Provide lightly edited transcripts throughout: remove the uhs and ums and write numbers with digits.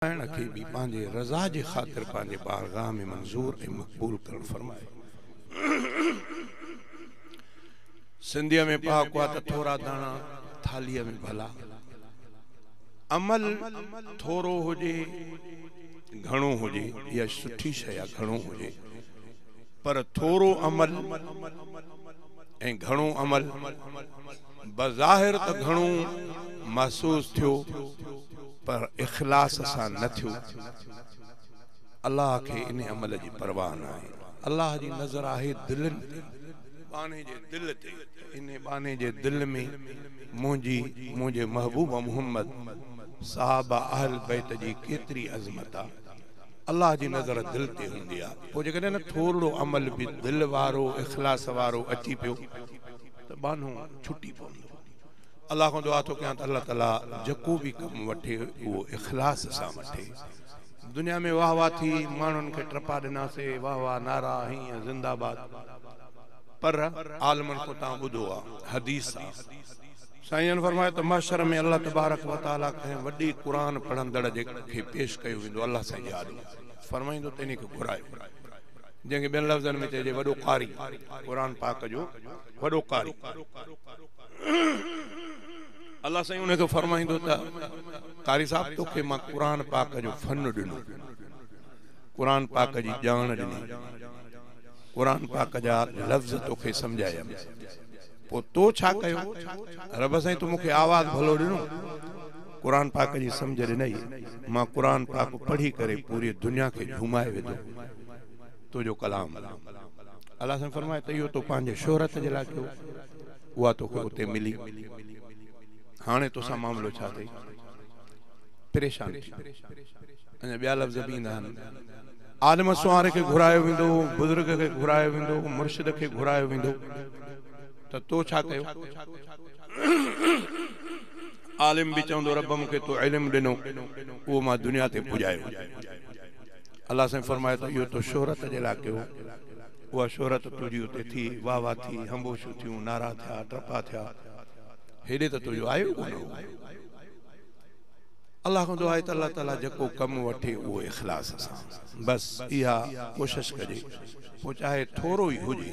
ॿुधाइण खे बि पंहिंजे रज़ा जे ख़ातिर पंहिंजे बारगाह में मंज़ूर ऐं मक़बूल करणु फरमाए। सिंधीअ में पाक हुआ त थोरा दाणा थालीअ में भला, अमल थोरो हुजे घणो हुजे इहा सुठी शइ आहे, घणो हुजे, पर थोरो अमल ऐं घणो अमल बज़ाहिर त घणो महसूस थियो पर इख़लास सां न थियो। अल्लाह खे इन अमल जी परवाह न आहे। अल्लाह जी नज़र आहे दिलनि ते, बाने जे दिल ते। इन बाने जे दिल में मुंहिंजे महबूब मोहम्मद साहबा अहल बैत जी केतिरी अज़मत आहे। अल्लाह जी नज़र दिल ते हूंदी आहे। पोइ जेकॾहिं न थोरो अमल बि दिल वारो इख़लास वारो अची पियो त बानो छुटी पवंदो। अल्लाह खां दुआ थो कयां त अल्लाह ताला जेको बि कमु वठे उहो इख़लास सां वठे। दुनिया में वाह वाह थी, माण्हुनि खे ट्रपा ॾिनासीं, वाह वाह नारा हीअं ज़िंदाबाद, पर आलमनि को तव्हां ॿुधो आहे हदीस आहे, साईं फरमाए त महशर में अल्लाह तबारक व तआला कंहिं वॾी क़ुरान पढ़ंदड़ खे पेश कयो वेंदो। अल्लाह सां यादि फरमाईंदो त इन खे घुरायो, जंहिंखे ॿियनि लफ़्ज़नि में चइजे वॾो कारी, क़ुरान पाक जो वॾो कारी। अल्लाह साईं उनखे फरमाईंदो त कारी साहब तोखे मां क़ुरान पाक जो फन ॾिनो, क़ुरान पाक जी ॼाण ॾिनी, क़ुरान पाक जा लफ़्ज़ तोखे सम्झायमि, पोइ तो छा कयो? रब साईं तूं मूंखे आवाज़ भलो ॾिनो, क़ुरान पाक जी सम्झ ॾिनई, मां क़ुरान पाक पढ़ी करे पूरी दुनिया खे घुमाए वेंदो तुंहिंजो कलाम। अल्लाह साईं फरमाए त इहो तो पंहिंजे शोहरत जे लाइ कयो, उहा तोखे उते मिली। हाणे तोसां मामिलो छा अथई? परेशान थी। अञा ॿिया लफ़्ज़ बि ईंदा आहिनि। आलिम सुवारे खे घुरायो वेंदो, बुज़ुर्ग खे घुरायो वेंदो, मुर्शिद खे घुरायो वेंदो, त तो छा कयो? आलिम बि चवंदो रब मूंखे तो इल्मु ॾिनो, उहो मां दुनिया ते पुॼायो। अल्लाह साईं फरमाए त इहो तो शोहरत जे लाइ कयो, उहा शोहरत तुंहिंजी उते थी, वाह वाह थी, हंबोशूं थियूं, नारा थिया, ट्रपा थिया, हेॾे त तुंहिंजो आयो कोन। अल्लाह खां दुआ आहे त अल्लाह ताला जेको कमु वठे उहो इख़लास सां, बसि इहा कोशिशि कजे। पोइ चाहे थोरो ई हुजे,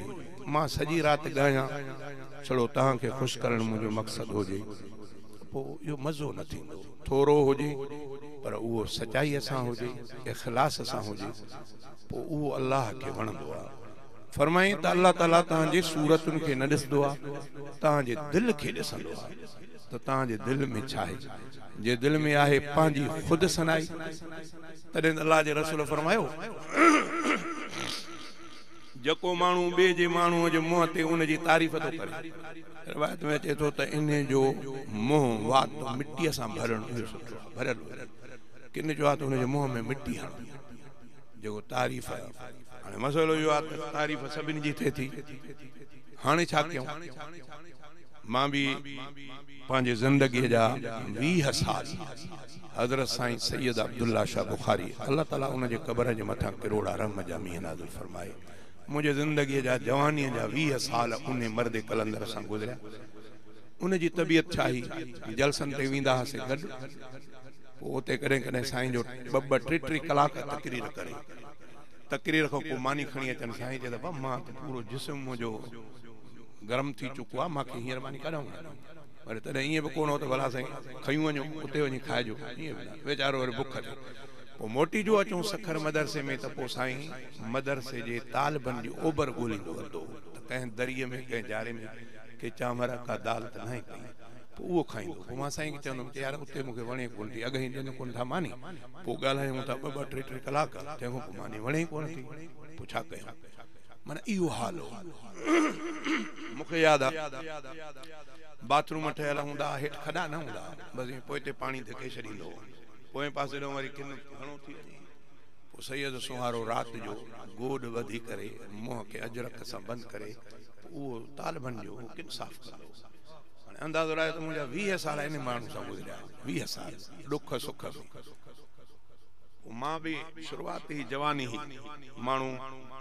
मां सॼी राति ॻायां, छड़ो तव्हांखे ख़ुशि करणु मुंहिंजो मक़सदु हुजे, पोइ इहो मज़ो न थींदो। थोरो हुजे पर उहो सचाईअ सां हुजे, इख़लास सां हुजे, पोइ उहो अल्लाह खे वणंदो आहे। फरमाई त अल्लाह ताला तव्हांजे सूरतुनि खे न ॾिसंदो आहे, तव्हांजे दिलि खे ॾिसंदो आहे त तव्हांजे दिलि में छा आहे। जे दिलि में आहे पंहिंजी ख़ुदि सनाई, तॾहिं अल्लाह जे रसूल फरमायो जेको माण्हू ॿिए जे माण्हूअ जे मुंहं ते उनजी तारीफ़ थो करे, रिवायत में अचे थो त इन जो मुंहुं वात मिटीअ सां भरणु भरियल, किन जो आहे त उनजे मुंहं में मिटी हणो, जेको तारीफ़ आहे। हाणे मसइलो इहो आहे त तारीफ़ सभिनी जी थिए थी, हाणे छा कयूं? मां बि पंहिंजे ज़िंदगीअ जा 20 साल हज़रत साईं सैयद अब्दुल्ला शाह बुखारी, अल्लाह ताला उनजे क़बर जे मथां किरोड़ा रहम जा मींहं नाज़िल फरमाए, मुंहिंजे ज़िंदगीअ जा जवानीअ जा 20 साल उन मर्द कलंदर सां गुज़रिया। उनजी तबियत छा हुई, जलसनि ते वेंदा हुआसीं गॾु, पोइ उते कॾहिं कॾहिं साईं जो 2-2, 3-3 कलाक तकरीर करे, तकरीर खां पोइ मानी खणी अचनि, साईं चए त मां त पूरो जिस्म मुंहिंजो गरम थी चुको आहे, मूंखे हींअर मानी कढूं, पर तॾहिं ईअं बि कोन हो त भला साईं खयूं वञूं उते वञी खाइजो, ईअं बि न, वीचारो वरी बुख ते। पोइ मोटी जो अचूं सखर मदरसे में, त पोइ साईं मदरसे जे तालिबनि जी ओभर ॻोल्हींदो वेंदो, त कंहिं दरीअ में कंहिं जारे में के चांवर का दाल त न आहे पई, पोइ उहो खाईंदो। पोइ मां साईं खे चवंदुमि यार उते मूंखे वणे कोन थी, अॻ ई ॾियनि कोन था मानी, पोइ ॻाल्हायूं था 2-2, 3-3 कलाक, तंहिंखां पोइ मानी वणे कोन थी, पोइ छा कयूं? माना इहो हाल हो। मूंखे यादि आहे बाथरूम ठहियल हूंदा, हेठि खॾा न हूंदा, बसि पोइ हिते पाणी धिके छॾींदो, पोइ पासे ॾों वरी किन घणो थी वञे, पोइ सैयद सुहारो राति जो गोॾ वधी करे मुंहं खे अजरक सां बंदि करे उहो तालिबनि जो किन साफ़ कंदो। हाणे अंदाज़ो रहे त मुंहिंजा 20 साल इन माण्हू सां गुज़रिया, 20 साल ॾुख सुख में। मां बि शुरूआती जवानी ही माण्हू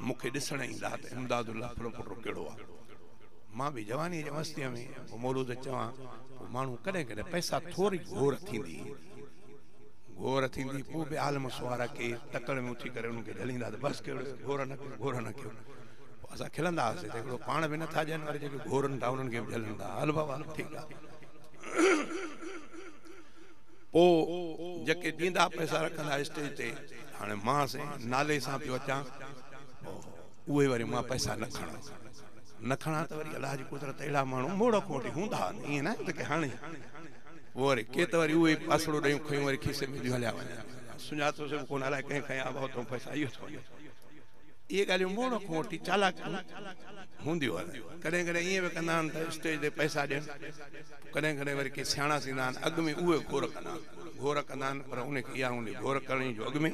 मूंखे ॾिसण ईंदा त इमदादुल्ला फुलो पुटो कहिड़ो आहे, मां बि जवानी जे मस्तीअ में मौलूद चवां, पोइ माण्हू कॾहिं कॾहिं पैसा थोरी घोर थींदी, घोर थींदी पोइ बि आलम सुवारा के तकड़ में उथी करे उनखे झलींदा त बसि कयो घोर न कयो असां खिलंदा हुआसीं त हिकिड़ो पाण बि नथा ॾियनि वरी जेके घोरनि था उन्हनि खे बि झलंदा हल बाबा ठीकु आहे पोइ जेके ॾींदा पैसा रखंदा स्टेज ते हाणे मां साईं नाले सां पियो अचां उहे वरी मां पैसा न खणा त वरी अलाह जी कुदरत अहिड़ा माण्हू मोड़ कोटी हूंदा ईअं न त की हाणे पोइ वरी के त वरी उहे पासड़ो ॾेयूं खयूं वरी खीसे में हलिया वञा सुञातोसीं बि कोन अलाए कंहिं खयां भाउ तूं पैसा इहो थो इहे ॻाल्हियूं मोड़ खोटी चालाक हूंदियूं आहिनि कॾहिं कॾहिं ईअं बि कंदा आहिनि त स्टेज ते पैसा ॾियनि कॾहिं कॾहिं वरी के सियाणा थींदा आहिनि अॻु में उहे घोर कंदा आहिनि पर उनखे इहा हूंदी घोर करणी जो अॻु में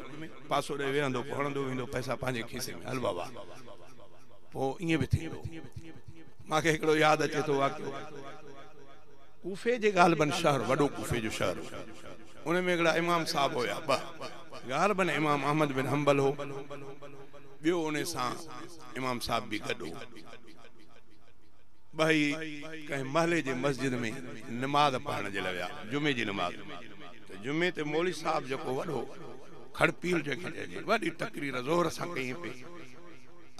पासो ॾे वेहंदो हणंदो वेंदो पैसा पंहिंजे खीसे में हल बाबा पोइ ईअं बि थींदो मूंखे हिकिड़ो यादि अचे थो वाक़ियो कूफे जे ग़ालिबन शहर वॾो कूफे जो शहर उन में हिकिड़ा इमाम साहब हुया ग़ालिबन इमाम अहमद बिन हंबल हो ॿियो उन सां इमाम साहब बि गॾु भाई कंहिं महले जे मस्जिद में नमाज़ पढ़ण जे लाइ विया जुमे जी नमाज़ जुमे ते मौलवी साहब जेको वॾो खड़पील जंहिंखे चइजे वॾी तकरीर ज़ोर सां कई पई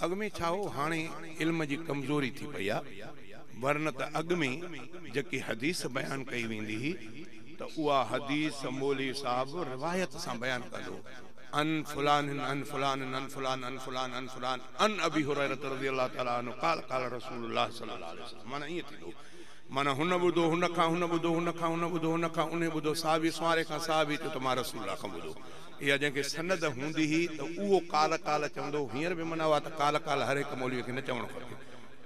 अॻु में छा हो हाणे इल्म जी कमज़ोरी थी पई आहे वरन त अॻु में जेकी हदीस बयानु कई वेंदी हुई त उहा हदीस मौलवी साहब रिवायत सां बयानु कंदो अन फुलान अन फुलान अन फुलान अन फुलान अन फुलान अन अबी हुरैरा रज़ियल्लाहु ताला अन्हु क़ाल क़ाल रसूलुल्लाह सल्लल्लाहु अलैहि वसल्लम माना ईअं थींदो माना हुन ॿुधो हुन खां हुन ॿुधो हुन खां हुन ॿुधो हुन खां उन ॿुधो साहबी सुवारे खां साहबी चयो त मां रसूलुल्लाह खां ॿुधो इहा जंहिंखे सनद हूंदी हुई त उहो काल काल चवंदो हींअर बि मना हुआ त काल काल हर हिकु मौलवीअ खे न चवणो खपे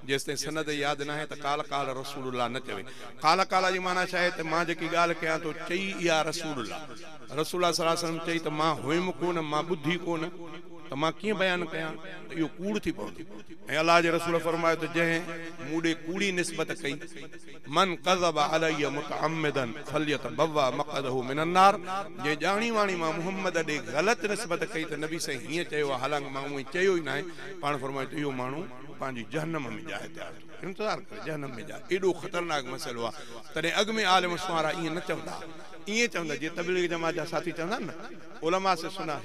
जेसिताईं सनद यादि न आहे त काल काल रसूलुल्लाह न चवे काल काल जी माना छा आहे त मां जेकी ॻाल्हि कयां थो चई इहा रसूलुल्लाह सल्लल्लाहु अलैहि वसल्लम चई त मां हुयमि कोन मां ॿुधी कोन त मां कीअं बयानु कयां त इहो कूड़ थी पवंदी ऐं अलाह जे रसूल फरमायो त जंहिं मूं ॾे कूड़ी निस्बत कई मन कज़ब अलैया मुतअम्मिदन फल्यतबव्वा मक़अदहु मिनन नार जे ॼाणी वाणी मां मुहम्मद ॾे ग़लति निस्बत कई त नबी साईं हीअं चयो आहे हालांकि मां उहो चयो ई न आहे पाण फरमायो त इहो माण्हू पंहिंजी जहन्नम में जाइ तयार इंतज़ार करे जहन्नम में जाइ एॾो ख़तरनाक मसइलो आहे तॾहिं अॻु में आलिम सुवारा ईअं न चवंदा ईअं चवंदा जीअं तबलीग जमात जा साथी चवंदा आहिनि न उलमा से सुना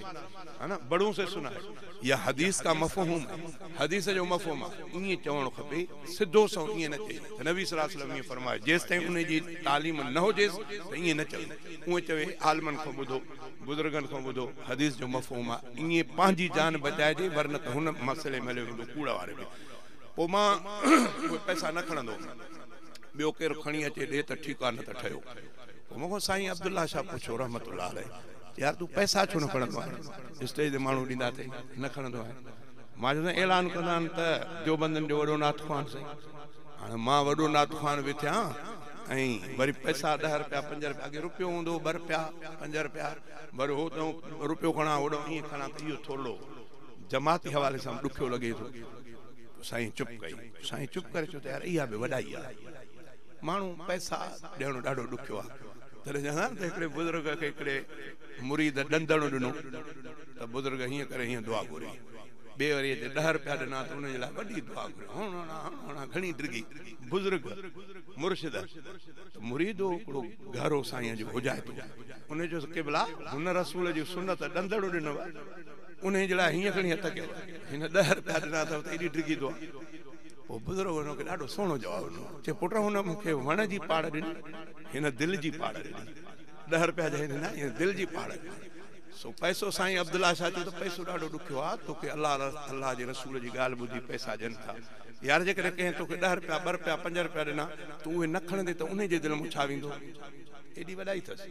है ना बड़ों से सुना है या हदीस का मफ़हूम है हदीस जो मफ़हूम आहे ईअं चवणो खपे सिधो सो ईअं न चए नबी सल्लल्लाहु अलैहि वसल्लम ईअं फरमायो जेसिताईं उन जी तालीम न हुजेसि त ईअं न चवे उहे चवे आलमनि खां ॿुधो बुज़ुर्गनि खां ॿुधो हदीस जो मफ़हूम आहे ईअं पंहिंजी जान बचाइजे वरन त हुन मसइले में हलियो वेंदो कूड़ वारे में पोइ मां उहे पैसा न खणंदो ॿियो केरु खणी अचे ॾे त ठीकु आहे न त ठहियो पोइ मूंखां साईं अब्दुल्ला शाह पुछो रहमतुल्लाह अलैह यार तूं पैसा छो न खणंदो आहे स्टेज ते माण्हू ॾींदा अथई न खणंदो आहे मां चवंदो ऐलान कंदा आहिनि त देवबंदनि जो वॾो नाथ ख़्वान साईं हाणे मां वॾो नाथ ख़्वान बि थियां ऐं वरी पैसा 10 रुपया 5 रुपया अॻे रुपयो हूंदो 2 रुपया 5 रुपया वरी हो त रुपयो खणा होॾो ईअं खणा त इहो थोरो जमाती हवाले सां ॾुखियो लॻे थो साईं चुप कई साईं चुप करे चयो त यार इहा बि वॾाई आहे माण्हू पैसा ॾियणो ॾाढो ॾुखियो आहे तॾहिं चवंदा आहिनि त हिकिड़े बुज़ुर्ग खे हिकिड़े मुरीद ॾंदड़ो ॾिनो त बुज़ुर्ग हीअं करे हीअं दुआ घुरी ॿिए वरी अचे 10 रुपया ॾिना त उनजे लाइ वॾी दुआ घुरी हणा घणी डिगी बुज़ुर्ग मुर्शिद त मुरीदो हिकिड़ो घरो साईं जो हुजाए थो उन जो क़िबला हुन रसूल जी सुनत ॾंदड़ो ॾिनो उन जे लाइ हीअं खणी हथ कयो हिन 10 रुपया ॾिना अथव त एॾी डिगी दुआ पोइ बुज़ुर्ग हुनखे ॾाढो सुहिणो जवाबु ॾिनो चए पुट हुन मूंखे वण जी पाड़ ॾिनी हिन दिलि जी पाड़ ॾिनी 10 रुपया जंहिं ॾिना हिन दिलि जी पाड़ ॾिनी सो पैसो साईं अब्दुल्ला शाह चयो त पैसो ॾाढो ॾुखियो आहे तोखे अल्लाह जे रसूल जी ॻाल्हि ॿुधी पैसा ॾियनि था यार जेकॾहिं कंहिं तोखे 10 रुपया 2 रुपया 5 रुपया ॾिना तूं उहे न खणंदे त उन जे दिलि में छा वेंदो एॾी वॾाई अथसि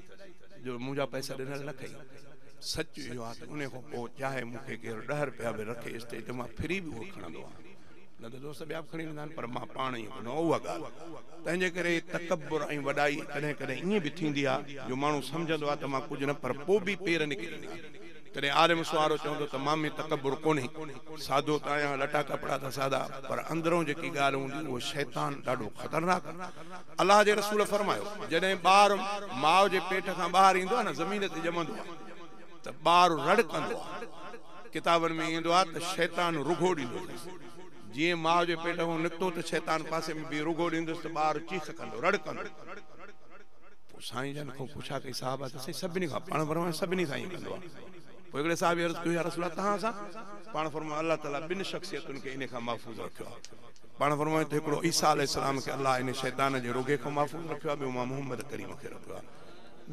जो मुंहिंजा पैसा ॾिनल न खई सच इहो आहे त उन खां पोइ चाहे मूंखे केरु 10 रुपया बि रखे स्टेज ते मां फ्री बि उहो खणंदो आहियां न त दोस्त ॿिया बि खणी वेंदा आहिनि पर मां पाण ई खणंदो आहियां उहा ॻाल्हि तंहिंजे करे तकबुर ऐं वॾाई कॾहिं कॾहिं ईअं बि थींदी आहे जो माण्हू सम्झंदो आहे त मां कुझु न पर पोइ बि पेर निकिरी वेंदा तॾहिं आलिम सुवारो चवंदो त मां में तकबुर कोन्हे सादो त आहियां लटा कपिड़ा त सादा पर अंदरों जेकी ॻाल्हि हूंदी उहो शैतान ॾाढो ख़तरनाक अलाह जे रसूल फरमायो जॾहिं ॿार माउ जे पेट खां ॿाहिरि ईंदो आहे न ज़मीन ते ॼमंदो आहे त ॿार रड़कंदो आहे किताबनि में ईंदो आहे त शैतान रुगो ॾींदो जीअं माउ जे पेट खां निकितो त शैतान पासे में बि रुगो ॾींदुसि त ॿार चीख कंदो रड़कंदो साईं जन को पुछा कई साहबा त सभिनी खां पाण फरमाए सभिनी साईं कंदो आहे पोइ हिकिड़े साहब अर्ज़ कयो या रसूल तव्हां सां पाण फरमाए अल्लाह ताला ॿिनि शख़्सियतुनि खे इन खां महफ़ूज़ रखियो आहे पाण फरमाए त हिकिड़ो ईसा अलैहिस्सलाम खे अल्लाह इन शैतान जे रोगे खां महफ़ूज़ रखियो आहे ॿियो मां मोहम्मद करीम खे रखियो आहे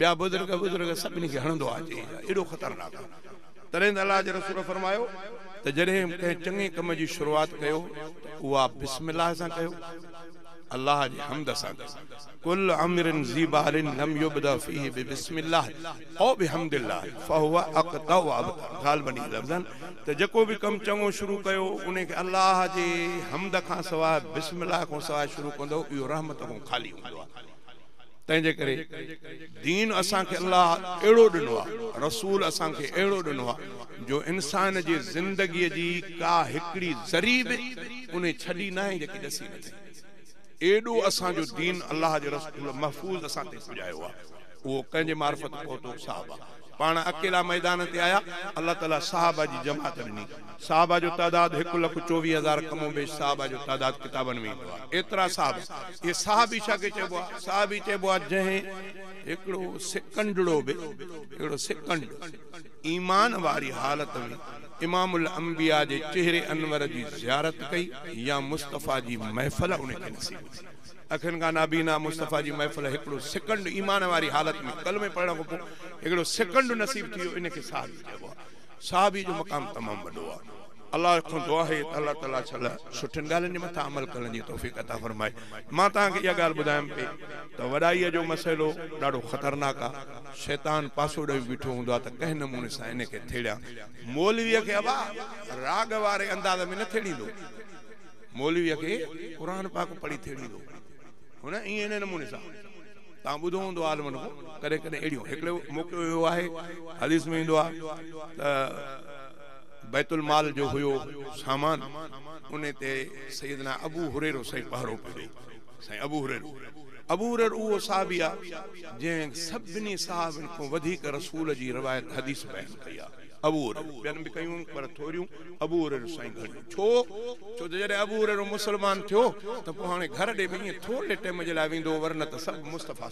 ॿिया बुज़ुर्ग सभिनी खे हणंदो आहे एॾो ख़तरनाक आहे तॾहिं त अल्लाह जे रसूल फरमायो त जॾहिं कंहिं चङे कम जी शुरूआति कयो उहा बिस्मिल्लाह सां कयो अल्लाह जी हमद सां कुल अमरिन ज़ीबालिन लम युबदा फीहि बिस्मिल्लाह औ बिहम्दिल्लाह फहुव अक़ता व अबता ग़ालिबन लफ़्ज़न त जेको बि कमु चङो शुरू कयो उन खे अल्लाह जे हमद खां सवाइ बिस्मिल्लाह खां सवाइ शुरू कंदो इहो रहमत खां ख़ाली हूंदो आहे तंहिंजे करे दीन असांखे अल्लाह अहिड़ो ॾिनो आहे रसूल असांखे अहिड़ो ॾिनो आहे जो इंसान जी ज़िंदगीअ जी का हिकिड़ी ज़री बि उन छॾी न आहे जेकी ॾसी न थिए एॾो असांजो दीन अल्लाह जे रसूल महफ़ूज़ असां ते पुॼायो आहे उहो कंहिंजे मार्फत पहुतो साहबा पाण अकेला मैदान ते आया अल्लाह ताला साहबा जी जमात ॾिनी साहबा जो तादाद 1,24,000 कमो बेश साहबा जो तादाद किताबनि में ईंदो आहे एतिरा साहब इहे साहबी छा खे चइबो आहे साहबी चइबो आहे जंहिं हिकिड़ो सेकंडड़ो बि हिकिड़ो सेकंड ईमान वारी हालत में इमामुल अंबिया जे चेहरे अनवर जी ज़ियारत कई या मुस्तफ़ा जी महफ़िल उनखे नसीब थी अखियुनि खां नाबीना मुस्तफ़ा जी महफ़िल हिकिड़ो सेकंड ईमान वारी हालत में कलमे पढ़ण खां पोइ हिकिड़ो सेकंड नसीब थी वियो इनखे साहबी चइबो आहे साहबी जो मक़ाम तमामु वॾो आहे अल्लाह खां दुआ है अल्लाह ताला छल सुठियुनि ॻाल्हियुनि जे मथां अमल करण जी तौफ़ीक़ अता फ़रमाए मां तव्हांखे इहा ॻाल्हि ॿुधायां पई त वॾाईअ जो मसइलो ॾाढो ख़तरनाक आहे शैतान पासो ॾेई बीठो हूंदो आहे त कंहिं नमूने सां इनखे थेड़िया मौलवीअ खे अबा राग वारे अंदाज़ में न थेड़ींदो मौलवीअ खे क़ुर पाक पढ़ी थेड़ींदो हुन ईअं इन नमूने सां तव्हां ॿुधो हूंदो आलमनि को कॾहिं कॾहिं अहिड़ियूं हिकिड़ो मौक़ो इहो आहे हदीस में ईंदो आहे त बैतुल माल जो हुयो सामान उन ते सैयदना अबू हुरैरो साईं पहरो पियो साईं अबू हुरैरो उहो साहबी आहे जंहिं सभिनी साहबनि खां वधीक रसूल जी रिवायत हदीस बयान कई आहे अबू हुरैरो ॿियनि बि कयूं पर थोरियूं अबू हुरैरो साईं घणियूं छो त जॾहिं अबू हुरैरो मुस्लमान थियो त पोइ हाणे घर ॾे बि ईअं थोरे टाइम जे लाइ वेंदो वरन त सभु मुस्तफ़ा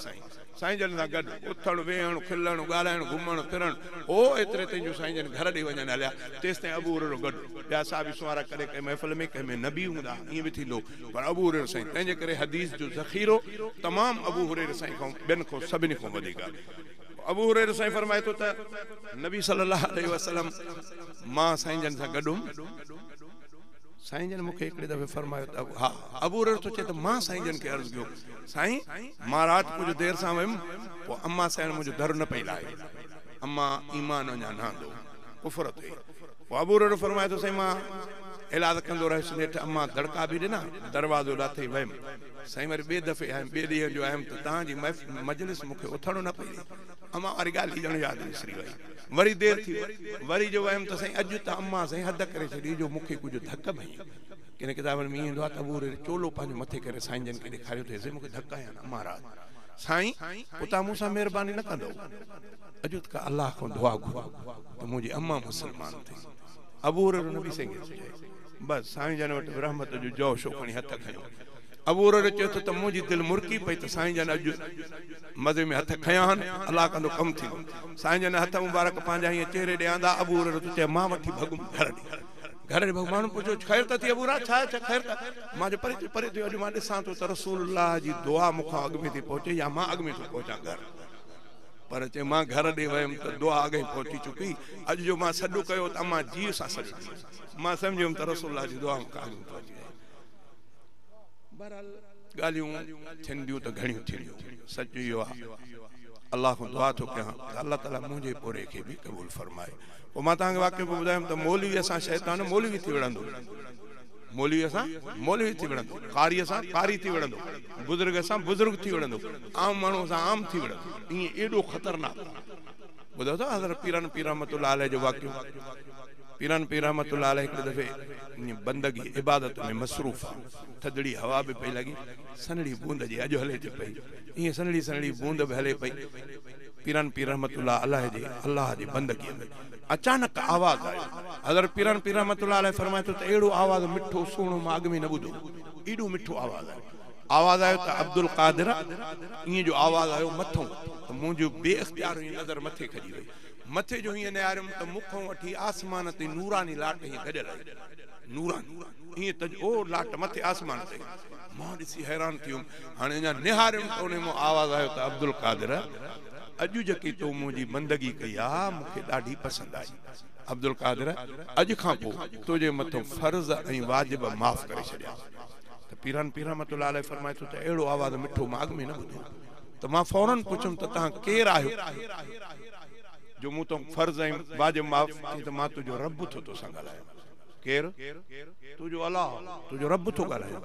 साईं जन सां गॾु उथणु वेहणु खिलणु ॻाल्हाइणु घुमणु फिरणु ओ एतिरे ताईं जो साईं जन घर ॾे वञनि हलिया तेसि ताईं अबू हुरैरो गॾु ॿिया साहबी सुवारा करे कंहिं महफ़िल में कंहिं में न बि हूंदा ईअं बि थींदो पर अबू हुरैरो साईं तंहिंजे करे हदीस जो ज़ख़ीरो तमामु अबू हुरैरो साईं खां ॿियनि खां सभिनी खां वधीक आहे अबू हुरैरा साईं फरमाए थो त नबी सल्लल्लाहु अलैहि वसल्लम मां साईं जन सां गॾु साईं जन मूंखे हिकिड़े दफ़े फरमायो त हा अबू हुरैरा थो चए त मां साईं जन खे अर्ज़ु कयो साईं मां राति कुझु देरि सां वियुमि पोइ अम्मा साईं मुंहिंजो दर न पई लाहे अम्मा ईमान अञा न आंदो कुफर ते पोइ अबू हुरैरा फरमाए थो साईं मां इलाज कंदो रहियुसि नेठि अम्मा दड़का बि ॾिना दरवाज़ो लाथे वियुमि साईं वरी ॿिए दफ़े आयुमि ॿिए ॾींहं जो आयुमि त तव्हांजी मजलिस मूंखे उथणो न पई अम्मा वारी ॻाल्हि ॼण यादि विसरी वई वरी देरि थी वरी जो वियुमि त साईं अॼु त अम्मा साईं हद करे छॾी जो मूंखे कुझु धक भई किन किताबनि में ईंदो आहे त अबू हुरैरा चोलो पंहिंजे मथे करे साईं जन खे ॾेखारियो अथई मूंखे धक आया अम्मा राति साईं पोइ तव्हां मूंसां महिरबानी न कंदो अॼु त अलाह खां दुआ घुरो त मुंहिंजी अम्मा मुस्लमान थी अबू हुरैरा नबी साईं खे चए बसि साईं जन वटि रहमत जो जौ शो खणी हथ खयो अबू हुरैरा चयो त मुंहिंजी दिलि मुरकी पई त साईं जन अॼु मज़े में हथ खया आहिनि अलाह कंदो कमु थींदो साईं जन हथ मुबारक पंहिंजा हीअं चेहरे ॾे आंदा अबू हुरैरा तूं चए मां वठी भॻुमि घर ॾे माण्हू पुछो ख़ैर त थी अबू हुरैरा छा ख़ैर त मां जो परे थियो अॼु मां ॾिसां थो त रसूलुल्लाह जी दुआ मूंखां अॻु में थी पहुचे या मां अॻु में थो पहुचां घर पर चए मां घर ॾे वियुमि त दुआ अॻे पहुची चुकी अॼु जो मां सॾु कयो त अम्मा जीउ सां सॾु मां सम्झियुमि त रसूलुल्लाह जी दुआ मूंखां अॻु में पहुची वई बहरहाल ॻाल्हियूं थींदियूं त घणियूं थींदियूं सच इहो आहे अलाह खां दुआ थो कयां त अलाह ताला मुंहिंजे पोरे खे बि क़बूल फरमाए पोइ मां तव्हांखे वाक़ियो पियो ॿुधायमि त मौलवीअ सां शैतान मौलवी थी विढ़ंदो मौलवीअ सां मौलवी थी विढ़ंदो क़ारीअ सां क़ारी थी विढ़ंदो बुज़ुर्ग सां बुज़ुर्ग थी विढ़ंदो आम माण्हू सां आम थी विढ़ंदो ईअं एॾो ख़तरनाक ॿुधो अथव हज़रत पीरन पीर रहमतुल्लाह अलैह जो वाक़ियो पीरन पीर रहमतुल्लाह अलैह हिकिड़े दफ़े ईअं बंदगी इबादत में मसरूफ़ आहे थधड़ी हवा बि पई लॻी सनड़ी बूंद जी अॼु हले थी पई ईअं सनड़ी बूंद बि हले पई पीरन पीर रहमतुल्लाह अलैह जे अल्लाह जी बंदगीअ में अचानक आवाज़ आयो हज़रत पीरन पीर रहमतुल्लाह अलैह फरमाए थो त अहिड़ो आवाज़ मिठो सुहिणो मां अॻु में न ॿुधो एॾो मिठो आवाज़ आयो आवाज आयो त अब्दुल कादिर ईअं जो आवाज आयो मथों त मुंहिंजो बेइख्तियार नज़र मथे खजी वई मथे जो हीअं निहारियम त मुखों वठी आसमान ते नूरानी लाट हीअं गॾियल आई नूरानी ईअं त ओ लाट मथे आसमान ते मां ॾिसी हैरान थियुमि हाणे अञा निहारियम त उन मां आवाज़ आयो त अब्दुल कादिर अॼु जेकी तो मुंहिंजी बंदगी कई आहे मूंखे ॾाढी पसंदि आई अब्दुल कादिर अॼु खां पोइ तुंहिंजे मथां फर्ज़ ऐं वाजिब माफ़ करे छॾिया त पीरान रहमतुल्लाह अलैह फरमाए थो त अहिड़ो आवाज़ मिठो मां अॻ में न ॿुधो त मां फौरन पुछुमि त तव्हां केरु आहियो जो मूं तो फर्ज़ ऐं वाजिब माफ़ थी त मां तुंहिंजो रब थो तोसां ॻाल्हायां केरु तुंहिंजो अलाह तुंहिंजो रब थो ॻाल्हायां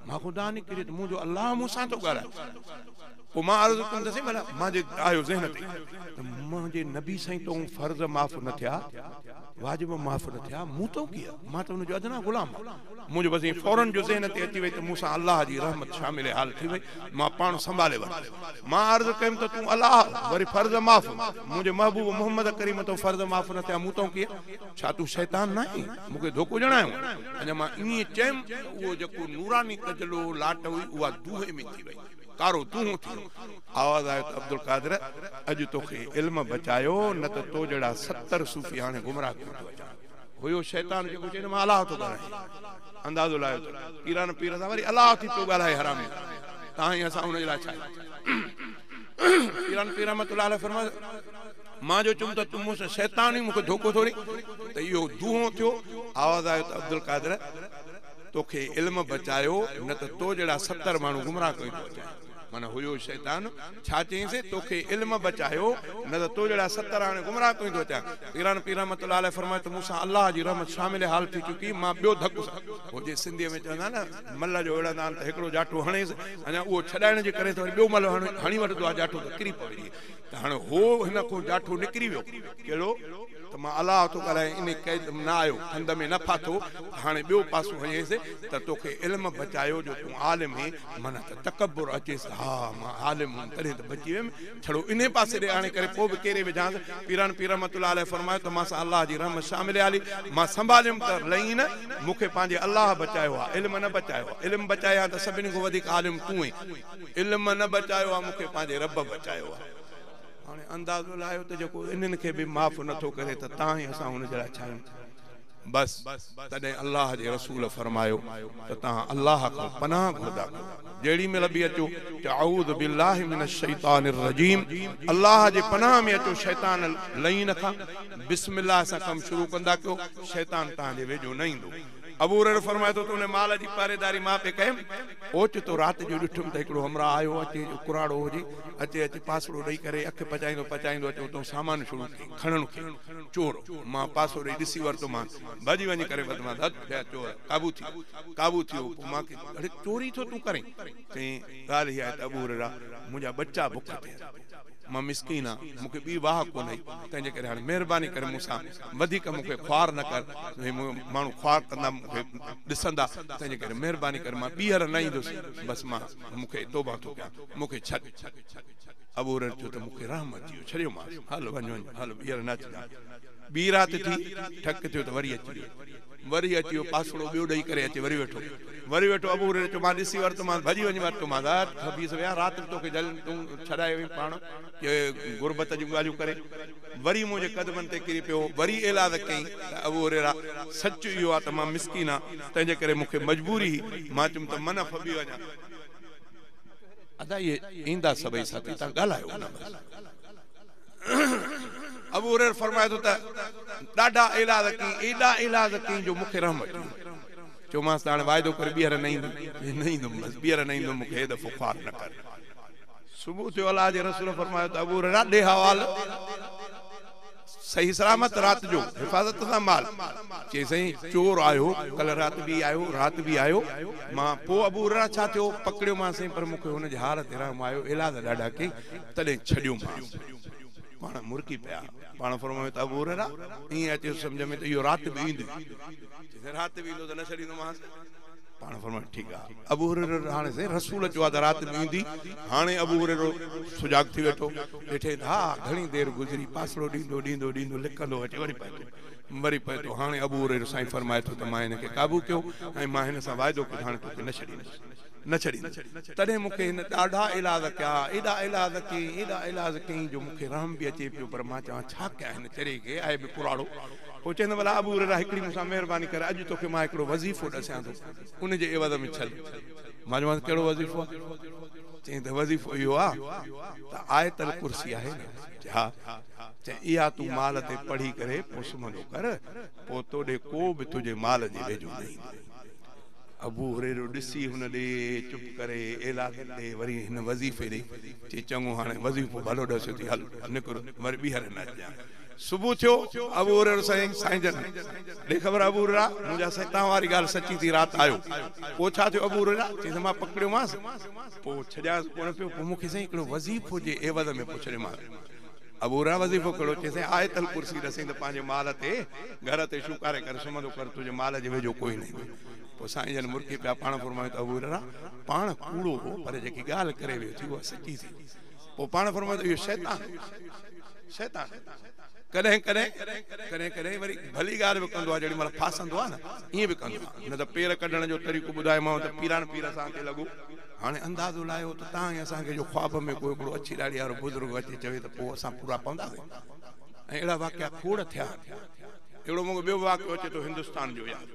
मां ख़ुदा निकिरी त मुंहिंजो अलाह मूंसां थो ॻाल्हाए पोइ मां अर्ज़ु कंदसि भला मुंहिंजे आयो ज़हन ते त मुंहिंजे नबी साईं तो फर्ज़ माफ़ न थिया वाजिब माफ़ न थिया मूं तो किया मां त हुनजो अदना ग़ुलाम मुंहिंजो बसि फौरन जो ज़हन ते अची वई त मूंसां अलाह जी रहमत शामिल हाल थी वई मां पाण संभाले वरितो मां अर्ज़ु कयमि त तूं अलाह वरी फर्ज़ माफ़ मुंहिंजे महबूब मोहम्मद करीम तो फर्ज़ माफ़ न थिया मूं तो किया छा तूं शैतान न आहीं मूंखे धोखो ॼणायो अञा मां ईअं चयुमि उहो जेको नूरानी कजलो लाट हुई उहा दूहे में थी वई कारो दूहो थी आवाज़ आयो त अब्दुल कादिर अॼु तोखे इल्म बचायो न त तो जहिड़ा 70 सूफ़ी हाणे गुमराह कयो हुयो शैतान जेको चए मां अलाह थो ॻाल्हायां अंदाज़ो लायो त पीर सां वरी अलाह थी पियो ॻाल्हाए हरामी तव्हां ई असां हुनजे लाइ छा पीर रहमतुल्लाह अलैह फरमाए मां जो चुम त तूं मूंसां शैतान ई मूंखे धोखो थोरी त इहो दूहो थियो आवाज़ आयो त अब्दुल कादिर तोखे इल्म बचायो न त तो जहिड़ा 70 माण्हू गुमराह कयो माना हुयो शैतान छा चईंसि तोखे इल्म बचायो न त तो जहिड़ा 70 हाणे गुमराह कयो थो अचां पीर रहमतुल्लाह अलैह फरमाए त मूंसां अलाह जी रहमत शामिल हाल थी चुकी मां ॿियो धक हो जे सिंधीअ में चवंदा न मल जो अहिड़ा आहिनि त हिकिड़ो जाठो हणेसि अञा उहो छॾाइण जे करे त वरी ॿियो मल हणी वठंदो आहे जाठो त किरी पवे त हाणे हो हिन खां जाठो निकिरी वियो कहिड़ो त मां अलाह थो ॻाल्हायां इन क़ैद न आयो हंध में न फाथो हाणे ॿियो पासो हणेसि त तोखे इल्म बचायो जो तूं आलिम ही माना त तकबुर अचेसि हा मां आलिम तॾहिं त बची वियुमि छड़ो इन पासे ॾे हाणे करे पोइ बि कहिड़े विझांसि पीर रहमतुल्लाह अलैह फरमायो त मां सां अलाह जी रहमत शामिल हाली मां संभालियुमि त लही न मूंखे पंहिंजे अलाह बचायो आहे इल्म न बचायो आहे इल्म बचाया त सभिनी खां वधीक आलिम तूं ई इल्म न बचायो आहे मूंखे पंहिंजे रब बचायो आहे हाणे अंदाज़ो लायो त जेको इन्हनि खे बि माफ़ नथो करे त तव्हां ई असां हुन जहिड़ा छा बस तॾहिं अल्लाह जे रसूल फरमायो त तव्हां अल्लाह खां पनाह घुरदा जेड़ी महिल बि अचो अऊज़ु बिल्लाहि मिनश शैतानिर रजीम अल्लाह जे पनाह में अचो शैतान लईन खां बिस्मिल्लाह सां कमु शुरू कंदा कयो शैतान तव्हांजे वेझो न ईंदो अबू हुरैरा फरमाए थो त उन माल जी पारेदारी मां पे कयमि ओच तो राति जो ॾिठुमि त हिकिड़ो हमरा आयो अचे कुराड़ो हुजे अचे पासड़ो ॾेई करे अखि पचाईंदो अचे उतां सामान शुरू खणणु चोर मां पासो ॾेई ॾिसी वरितो मां भॼी वञी करे वधमां चोर काबू थियो मूंखे अड़े चोरी थो तूं करे चई ॻाल्हि हीअ आहे त अबू हुरैरा मुंहिंजा बच्चा बुख ते मां मिसकीन आहियां मूंखे ॿी वाह कोन्हे तंहिंजे करे हाणे महिरबानी करे मूंसां वधीक मूंखे ख्वार न कर माण्हू ख्वार कंदा मूंखे ॾिसंदा तंहिंजे करे महिरबानी करे मां ॿीहर न ईंदुसि बसि मां मूंखे तौबा थो कयां मूंखे छॾ अबू हुरैरा चयो त मूंखे रहम अची वियो छॾियो मां हल वञ हल ॿीहर न अचिजां ॿी राति थी ठक थियो त वरी अची वियो पासड़ो ॿियो ॾेई करे अचे वरी वेठो अबू हुरैरा चयो मां ॾिसी वरितोमांसि भॼी वञी वरितोमांसि खबीस विया राति तोखे तूं छॾाए वई पाण गुरबत जूं ॻाल्हियूं करे वरी मुंहिंजे कदमनि ते किरी पियो वरी ऐलान कयईं त अबू हुरैरा सच इहो आहे त मां मिसकीन आहियां तंहिंजे करे मूंखे मजबूरी मां चयुमि त मन फबी वञा अदा इहे ईंदा सभई साथी तव्हां ॻाल्हायो अबू हुरैरा फरमाए थो त ॾाढा इलाज कई जो मूंखे रहमत चयोमांसि त हाणे वाइदो करे ॿीहर न ईंदुमि बसि ॿीहर न ईंदुमि मूंखे हे दफ़ो ख्वार न कर सुबुह थियो अलाह जे रसूल फरमायो त अबू हुरैरा ॾे हवाल सही सलामत राति जो हिफ़ाज़त सां माल चई साईं चोर आयो कल्ह राति बि आयो मां पोइ अबू हुरैरा छा थियो पकड़ियो मां साईं पर मूंखे हुनजे हाल ते रहम आयो इलाज ॾाढा कई तॾहिं छॾियो मां पाण मुर्की पिया पाण फरमायो त अबू हुरैरा ईअं अचे सम्झ में त इहो राति बि ईंदी राति बि ईंदो त न छॾींदोमांसि पाण फरमायो ठीकु आहे अबू हुरैरा हाणे साईं रसूल चयो आहे त राति बि ईंदी हाणे अबू हुरैरो सुजाग थी वेठो ॾिठे हा घणी देरि गुज़री पासड़ो ॾींदो लिकंदो अचे वरी पए थो हाणे अबू हुरैरो साईं फरमाए थो त मां हिनखे क़ाबू कयो ऐं मां हिन सां वाइदो कयो हाणे तोखे न छॾींदुसि न छड़ी तॾहिं मूंखे हिन ॾाढा इलाज कया एॾा इलाज कई जो मूंखे रहम बि अचे पियो पर मां चवां छा कया हिन चरे खे आहे बि पुराड़ो पोइ चवंदो भला अबू हुरैरा हिकिड़ी मूंसां महिरबानी करे अॼु तोखे मां हिकिड़ो वज़ीफ़ो ॾसियां थो उनजे एवज़ में छल मां चवां कहिड़ो वज़ीफ़ो आहे चई त वज़ीफ़ो इहो आहे त आयतल कुर्सी आहे न हा चई इहा तूं माल ते पढ़ी करे पोइ सुम्हंदो कर पोइ तोॾे को बि तुंहिंजे माल जे वेझो न ईंदो अबू हुरैरो ॾिसी हुन ॾे चुप करे एलाज ॾे वरी हिन वज़ीफ़े ॾे चई चङो हाणे वज़ीफ़ो भलो ॾसियो थी हल निकिरो वरी ॿीहर न अचां सुबुह थियो अबू हुरैरो साईं जन ॾे ख़बर अबू हुरैरा मुंहिंजा साईं तव्हां वारी ॻाल्हि सची थी राति आयो पोइ छा थियो अबू हुरैरा चई त मां पकड़ियोमांसि पोइ छॾियांसि कोन पियो पोइ मूंखे साईं हिकिड़ो वज़ीफ़ो जे एवज़ में पुछड़ियोमांसि अबू हुरैरा वज़ीफ़ो कहिड़ो चई साईं आयतल कुर्सी ॾसई त पंहिंजे माल ते घर ते शुकारे करे सुम्हंदो कर तुंहिंजे माल जे वेझो कोई न पोइ साईं जन मुर्की पिया पाण फरमायो त अबू हुरैरा पाण कूड़ो हो पर जेकी ॻाल्हि करे वियो थी उहा सची थी पोइ पाण फरमायो त इहो शैतान कॾहिं कॾहिं वरी भली ॻाल्हि बि कंदो आहे जेॾी महिल फासंदो आहे न ईअं बि कंदो आहे न त पेर कढण जो तरीक़ो ॿुधायोमांव त पीरान पीर असांखे लॻो हाणे अंदाज़ो लाहियो त तव्हां ई असांखे जो ख्वाब में कोई हिकिड़ो अछी ॾाढ़ी वारो बुज़ुर्ग अची चवे त पोइ असां पूरा पवंदासीं ऐं अहिड़ा वाक़िया खोड़ थिया अहिड़ो मूंखे ॿियो वाक़ियो अचे थो हिंदुस्तान जो यार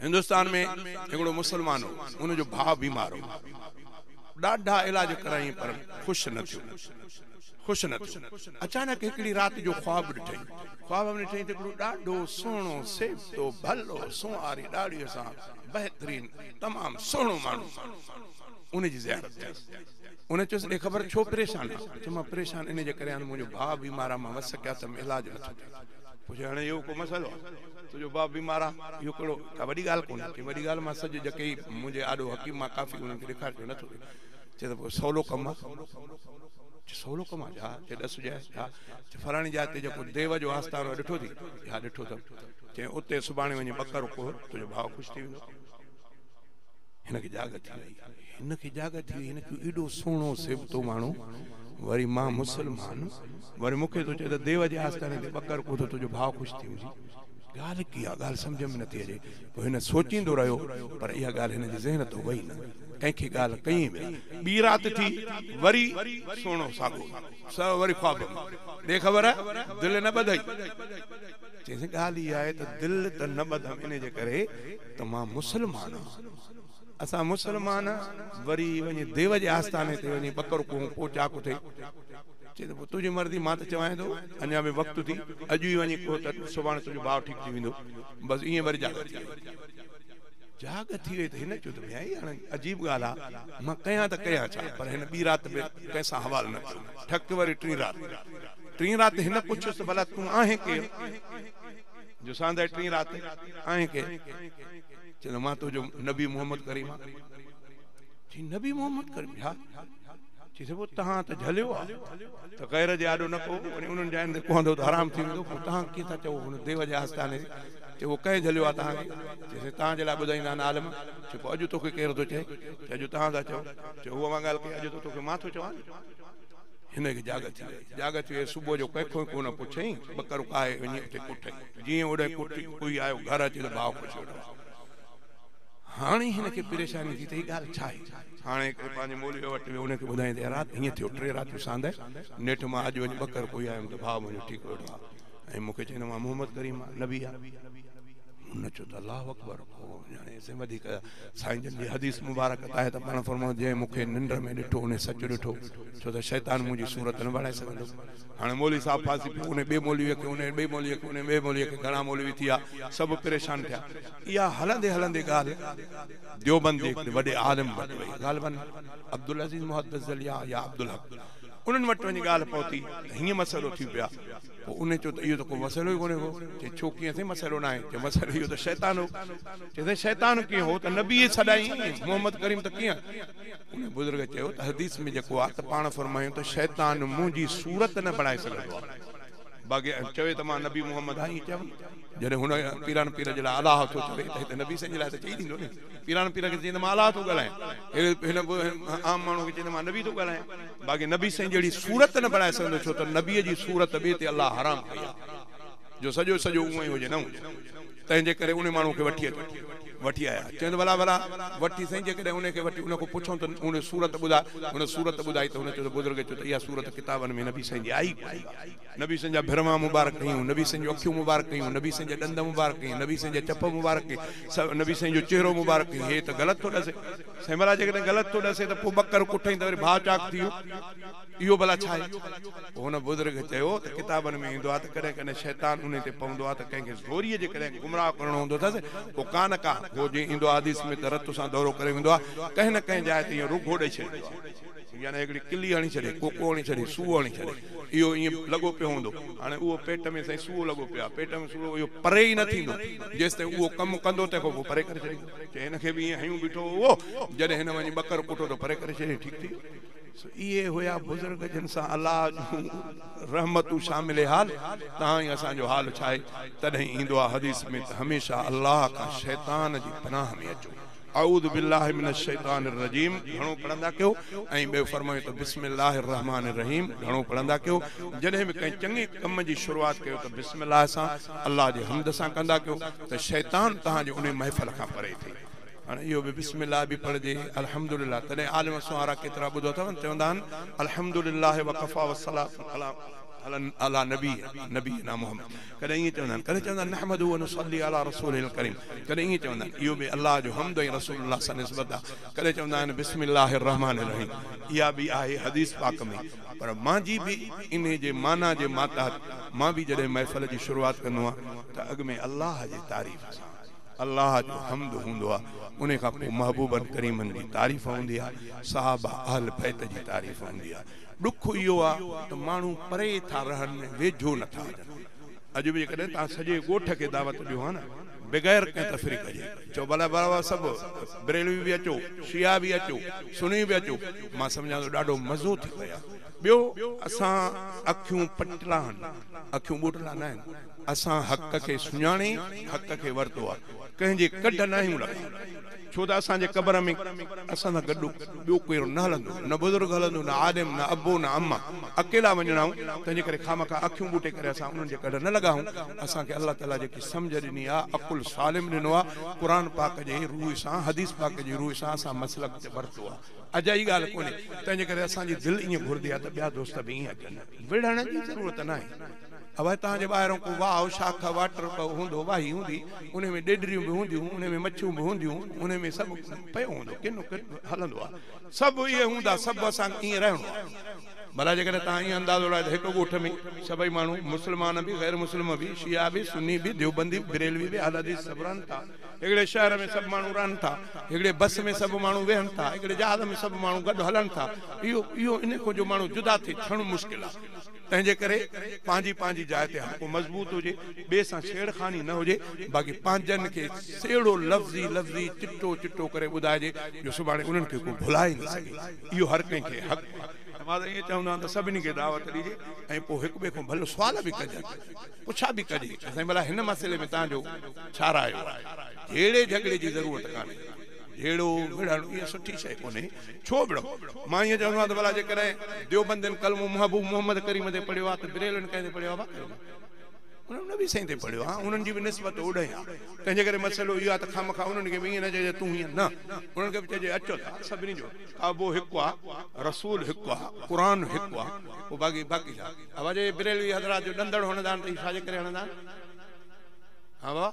हिंदुस्तान में हिकिड़ो मुस्लमान हो उनजो भाउ बीमार हो ॾाढा इलाज कराई पर ख़ुशि न थियो अचानक हिकिड़ी राति जो ख्वाब में ॾिठई त हिकिड़ो ॾाढो सुहिणो सेवतो भलो सुहारी ॾाढ़ीअ सां बहितरीन तमामु सुहिणो माण्हू उनजी ज़ियारत थियसि उन चयोसि ॾे ख़बर छो परेशान आहे चयो मां परेशान इन जे करे मुंहिंजो भाउ बीमार आहे मां वस कया त इलाज नथो थिए पुछे हाणे इहो को मसइलो आहे तुंहिंजो भाउ बीमार आहे इहो कहिड़ो का वॾी ॻाल्हि कोन्हे की वॾी ॻाल्हि मां सॼो जेके मुंहिंजे आॾो हकीम मां काफ़ी उन्हनि खे ॾेखारियो नथो थिए चए त पोइ सवलो कमु आहे सवलो कमु आहे हा चए ॾस जाए हा फलाणी जाइ ते जेको देव जो आस्थानो ॾिठो थी हा ॾिठो अथमि चए उते सुभाणे वञी ॿकरो को तुंहिंजो भाउ ख़ुशि थी वेंदो हिनखे जाग थी वई हिनखे एॾो सुहिणो सेवतो माण्हू वरी मां मुस्लमान वरी मूंखे थो चए त देव जे आस्थाने ते ॿकरो को तुंहिंजो भाउ ख़ुशि थी वेंदी ॻाल्हि की आहे ॻाल्हि सम्झ में नथी अचे पोइ हिन सोचींदो रहियो पर इहा ॻाल्हि हिन जे ज़हन तो वई न कंहिंखे ॻाल्हि कई ॿी राति थी वरी सुहिणो साॻो सभु वरी ख्वाब ॾे ख़बर दिलि न ॿधई चइसि ॻाल्हि इहा आहे त दिलि त न ॿधम इन जे करे त मां मुस्लमान आहियां असां मुस्लमान वरी वञी देव जे आस्थाने ते वञी ॿकरो को पोइ चाकू थिए चए त पोइ तुंहिंजी मर्ज़ी मां त चवां थो अञा बि वक़्तु थी अॼु ई वञी को त सुभाणे तुंहिंजो भाउ ठीकु थी वेंदो बसि ईअं वरी जाग थी वई त हिन चयो त भई हाणे अजीब ॻाल्हि आहे मां कयां त कयां छा पर हिन ॿी राति में कंहिंसां हवाल न कयो ठक वरी टी राति हिन पुछियुसि भला तूं आहे केरु जो सांदे टी राति आहे केरु चए मां तुंहिंजो नबी मोहम्मद करीम चई नबी मोहम्मद करीम हा चई पोइ तव्हां त झलियो आहे त ग़ैर जे आॾो न को वरी उन्हनि जाइनि ते पवंदो त हराम थी वेंदो पोइ तव्हां कीअं था चओ हुन देव जे आस्थाने चए उहो कंहिं झलियो आहे तव्हांखे चइसि तव्हांजे लाइ ॿुधाईंदा आहिनि आलम चए पोइ अॼु तोखे केरु थो चए अॼु तव्हां था चओ चए उहा मां ॻाल्हि कई अॼु त तोखे मां थो चवां हिनखे जाग थी वई सुबुह जो कंहिंखो कोन पुछई ॿकरो आहे वञी उते कुटई जीअं ओॾे कोई आयो घर अची त भाउ ख़ुशि हाणे हिनखे परेशानी थी त हीअ ॻाल्हि छा आहे हाणे पंहिंजे मौलवी वटि वियो हुनखे ॿुधाईंदे राति हीअं थियो टे रातियूं सांदे नेठि मां अॼु वञी ॿकरो कोई आयुमि त भाउ मुंहिंजो ठीकु वेठो आहे ऐं मूंखे चवंदो मां मोहम्मद करीम आहे नबी आहे हुन चयो त अलाह अकबर हाणे वधीक साईं जन जी हदीस मुबारक आहे त पाण फरमायो जंहिं मूंखे निंड में ॾिठो उन सच ॾिठो छो त शैतान मुंहिंजी सूरत न बणाए सघंदो हाणे मौलवी साहिबु फासी पियो उन ॿिए मौलवीअ खे उन ॿिए मौलवीअ खे उन ॿिए मौलवीअ खे घणा मौलवी थी विया सभु परेशान थिया इहा हलंदे ॻाल्हि देवबंद जे वॾे आलिम वटि वई ॻाल्हि अब्दुल अज़ीज़ मुहद्दिस ज़लिया या अब्दुल हक उन्हनि वटि वञी ॻाल्हि पहुती हीअं मसइलो थी पिया पोइ उन चयो त इहो त को मसइलो ई कोन्हे को चए छो कीअं थी मसइलो न आहे चए मसइलो इहो त शैतान हो चए शैतान कीअं हो त नबी छॾाई मोहम्मद करीम त कीअं उन बुज़ुर्ग चयो त हदीस में जेको आहे त पाण फरमायूं त शैतान मुंहिंजी सूरत न बणाए सघंदो आहे बाक़ी चवे त मां नबी मोहम्मद आहीं चवां जॾहिं हुन पीरान पीर जे लाइ अलाह थो चवे त हिते नबी साईं जे लाइ त चई ॾींदो न पीरान पीर खे चई त मां अलाह थो ॻाल्हायां हिन आम माण्हू खे चई त मां नबी थो ॻाल्हायां बाक़ी नबी साईं जहिड़ी सूरत न बणाए सघंदो छो त नबीअ जी सूरत ॿिए ते अलाह हराम कई आहे जो सॼो उहो ई हुजे न हुजे तंहिंजे करे उन माण्हू खे वठी अचो वठी आया चवंदो भला भला वठी साईं जेकॾहिं उनखे वठी उनखां पुछूं त उन सूरत ॿुधाए उन सूरत ॿुधाई त हुन चयो त बुज़ुर्ग चयो त इहा सूरत किताबनि में नबी साईं जी आई नबी साईं जा भिरवा मुबारक कयूं नबी साईं जूं अखियूं मुबारक कयूं नबी साईं जा ॾंद मुबारक कयूं नबी साईं जा चप मुबारक कयूं सभु नबी साईं जो चेहरो मुबारक कयूं हे त ग़लति थो ॾसे साईं भला जेकॾहिं ग़लति थो ॾसे त पोइ ॿकर कुठई त वरी भाउ चाक थी वियो इहो भला छा आहे पोइ हुन बुज़ुर्ग चयो त किताबनि में ईंदो आहे त कॾहिं कॾहिं शैतान उन ते पवंदो आहे त कंहिंखे ज़ोरीअ जे कॾहिं गुमराह करणो हूंदो अथसि पोइ कान का उहो जीअं ईंदो आहे हदीस में त रत सां दौरो करे वेंदो आहे कंहिं न कंहिं जाइ ते ईअं रुॻो ॾेई छॾींदो आहे यानी हिकिड़ी किली हणी छॾे कोको हणी छॾे सूओ हणी छॾे इहो ईअं लॻो पियो हूंदो हाणे उहो पेट में साईं सूओ लॻो पियो आहे पेट में सूओ इहो परे ई न थींदो जेसि ताईं उहो कमु कंदो तंहिंखां पोइ परे करे छॾींदो चए हिनखे बि ईअं हयूं बीठो उहो जॾहिं हिन वञी ॿकर कुटो त परे करे छॾे ठीकु थी इहे हुया बुज़ुर्ग जिन सां अलाह जूं रहमतूं शामिल हाल तव्हां ई असांजो हाल छा आहे तॾहिं ईंदो आहे हदीस में त हमेशह अलाह खां शैतान जी पनाह में अचो अऊज़ु बिल्लाहि मिनश शैतानिर रजीम घणो पढ़ंदा कयो ऐं ॿियो फरमायो त बिस्मिल्लाहिर रहमानिर रहीम घणो पढ़ंदा कयो जॾहिं बि कंहिं चङे कम जी शुरूआति कयो त बिस्मिल्लाह सां अलाह जे हमद सां कंदा कयो त शैतान तव्हांजे उन महफ़िल खां परे थिए हाणे इहो बि बिस्मिल्लाह बि पढ़जे अल्हम्दुलिल्लाह तॾहिं आलिम सुहारा केतिरा ॿुधो अथव चवंदा आहिनि अल्हम्दुलिल्लाह वकफ़ा वस्सलातु अला नबी नबी ना मोहम्मद कॾहिं ईअं चवंदा आहिनि कॾहिं चवंदा आहिनि नहमदु व नुसल्ली अला रसूलिल करीम कॾहिं ईअं चवंदा आहिनि इहो बि अलाह जो हमद ऐं रसूलुल्लाह सां निस्बत आहे कॾहिं चवंदा आहिनि बिस्मिल्लाहिर रहमानिर रहीम इहा बि आहे हदीस पाक में पर मुंहिंजी बि इन जे माना जे मातहत मां बि जॾहिं महफ़िल जी शुरूआति कंदो आहियां त अॻु में अलाह जी तारीफ़ सां अलाह जो हमद हूंदो आहे उन खां पोइ महबूबनि करीमनि जी तारीफ़ हूंदी आहे साहबा अहल बैत जी तारीफ़ हूंदी आहे ॾुख इहो आहे त माण्हू परे था रहनि वेझो नथा अचनि अॼु बि कॾहिं तव्हां सॼे ॻोठ खे दावत ॾियो आहे न बग़ैर कंहिं तफ़रीक़ जे चओ भला बराबरि सभु बरेलवी बि अचो शिया बि अचो सुनी बि अचो मां सम्झां थो ॾाढो मज़ो थी पियो आहे ॿियो असां अखियूं पटला आहिनि अखियूं ॿुटला न आहिनि असां हक़ खे सुञाणे हक़ खे वरितो आहे कंहिंजे कढ न आहियूं लॻा छो त असांजे क़बर में असां सां गॾु ॿियो कोई न हलंदो न बुज़ुर्ग हलंदो न आलिम न अबो न अम्मा अकेला वञणा तंहिंजे करे खामखा अखियूं ॿूटे करे असां उन्हनि जे कढ न लॻाऊं असांखे अलाह ताला जेकी सम्झ ॾिनी आहे अकुल सालिम ॾिनो आहे क़ुर पाक जे रूह सां हदीस पाक जी रूह सां असां मसलक ते वरितो आहे अजाई ॻाल्हि कोन्हे तंहिंजे करे असांजी दिलि ईअं घुरंदी आहे त ॿिया दोस्त बि ईअं अचनि विढ़ण जी ज़रूरत न आहे अवाए तव्हांजे ॿाहिरों को वाह शाख वाटर हूंदो वाही हूंदी उन में ॾेडरियूं बि हूंदियूं उन में मच्छियूं बि हूंदियूं उन में सभु पियो हूंदो किनो हलंदो आहे सभु इहे हूंदा सभु असांखे ईअं रहणो आहे भला जेकॾहिं तव्हां ईअं अंदाज़ो लाइ त हिकु ॻोठ में सभई माण्हू मुस्लमान बि ग़ैर मुस्लिम बि शिया बि सुन्नी बि देवबंदी बरेलवी बि अहल हदीस सभु रहनि था हिकिड़े शहर में सभु माण्हू रहनि था हिकिड़े बस में सभु माण्हू वेहनि था हिकिड़े जहाज़ में सभु माण्हू गॾु हलनि था इहो इन खां जो माण्हू जुदा थिए थियणु मुश्किल आहे तंहिंजे करे पंहिंजी पंहिंजी जाइ ते हक़ मज़बूत हुजे ॿिए सां छेड़खानी न हुजे बाक़ी पंहिंजनि खे सेड़ो लफ़्ज़ी लफ़्ज़ी चिटो चिटो करे ॿुधाइजे जो सुभाणे उन्हनि खे को भुलाए न सघे इहो हर कंहिंखे हक़ मां त ईअं चवंदो आहियां त सभिनी खे दावत ॾिजे ऐं पोइ हिक ॿिए खां भलो सुवाल बि कजे पुछा बि कजे साईं भला हिन मसइले में तव्हांजो छा राय अहिड़े झगड़े जी ज़रूरत कान्हे अहिड़ो विढ़णु इहा सुठी शइ कोन्हे छो विढ़ो मां ईअं चवंदो आहियां त भला जेकॾहिं देवबंदियुनि कलमो महबूब मोहम्मद करीम ते पढ़ियो आहे त बिरेलनि कंहिं ते पढ़ियो आहे उन्हनि बि साईं ते पढ़ियो आहे उन्हनि जी बि निस्बत ओॾे आहे तंहिंजे करे मसइलो इहो आहे त खामखा उन्हनि खे बि ईअं न चइजे तूं हीअं न उन्हनि खे बि चइजे अचो था सभिनी जो काबो हिकु आहे रसूल हिकु आहे क़ुर हिकु आहे पोइ बाक़ी छा अवाजे बिरेलवी हज़रात जो ॾंदड़ हणंदा आहिनि त छाजे करे हणंदा आहिनि हा वाह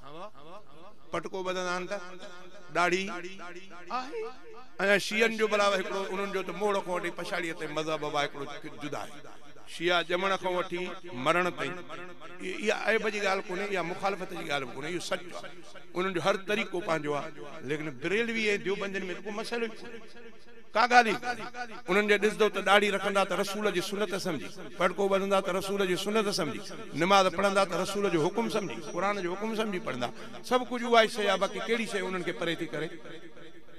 पटको ॿधंदा आहिनि त ॾाढी ऐं शियनि जो भला हिकिड़ो उन्हनि जो त मोड़ खां वठी पछाड़ीअ ताईं मज़हब आहे हिकिड़ो जुदा आहे शिया ॼमण खां वठी मरण ताईं इहा ऐब जी ॻाल्हि कोन्हे इहा मुखालफ़त जी ॻाल्हि कोन्हे इहो सच आहे उन्हनि जो हर तरीक़ो पंहिंजो आहे लेकिन बिरेलवी ऐं देवबंदियुनि में त को मसइलो ई का ॻाल्हि ई उन्हनि जे ॾिसंदो त ॾाढी रखंदा त रसूल जी सुनत सम्झी पटको ॿधंदा त रसूल जी सुनत सम्झी निमाज़ पढ़ंदा त रसूल जो हुकुम सम्झी क़ुर जो हुकुम सम्झी पढ़ंदा सभु कुझु उहा ई शइ आहे बाक़ी कहिड़ी शइ उन्हनि खे परे थी करे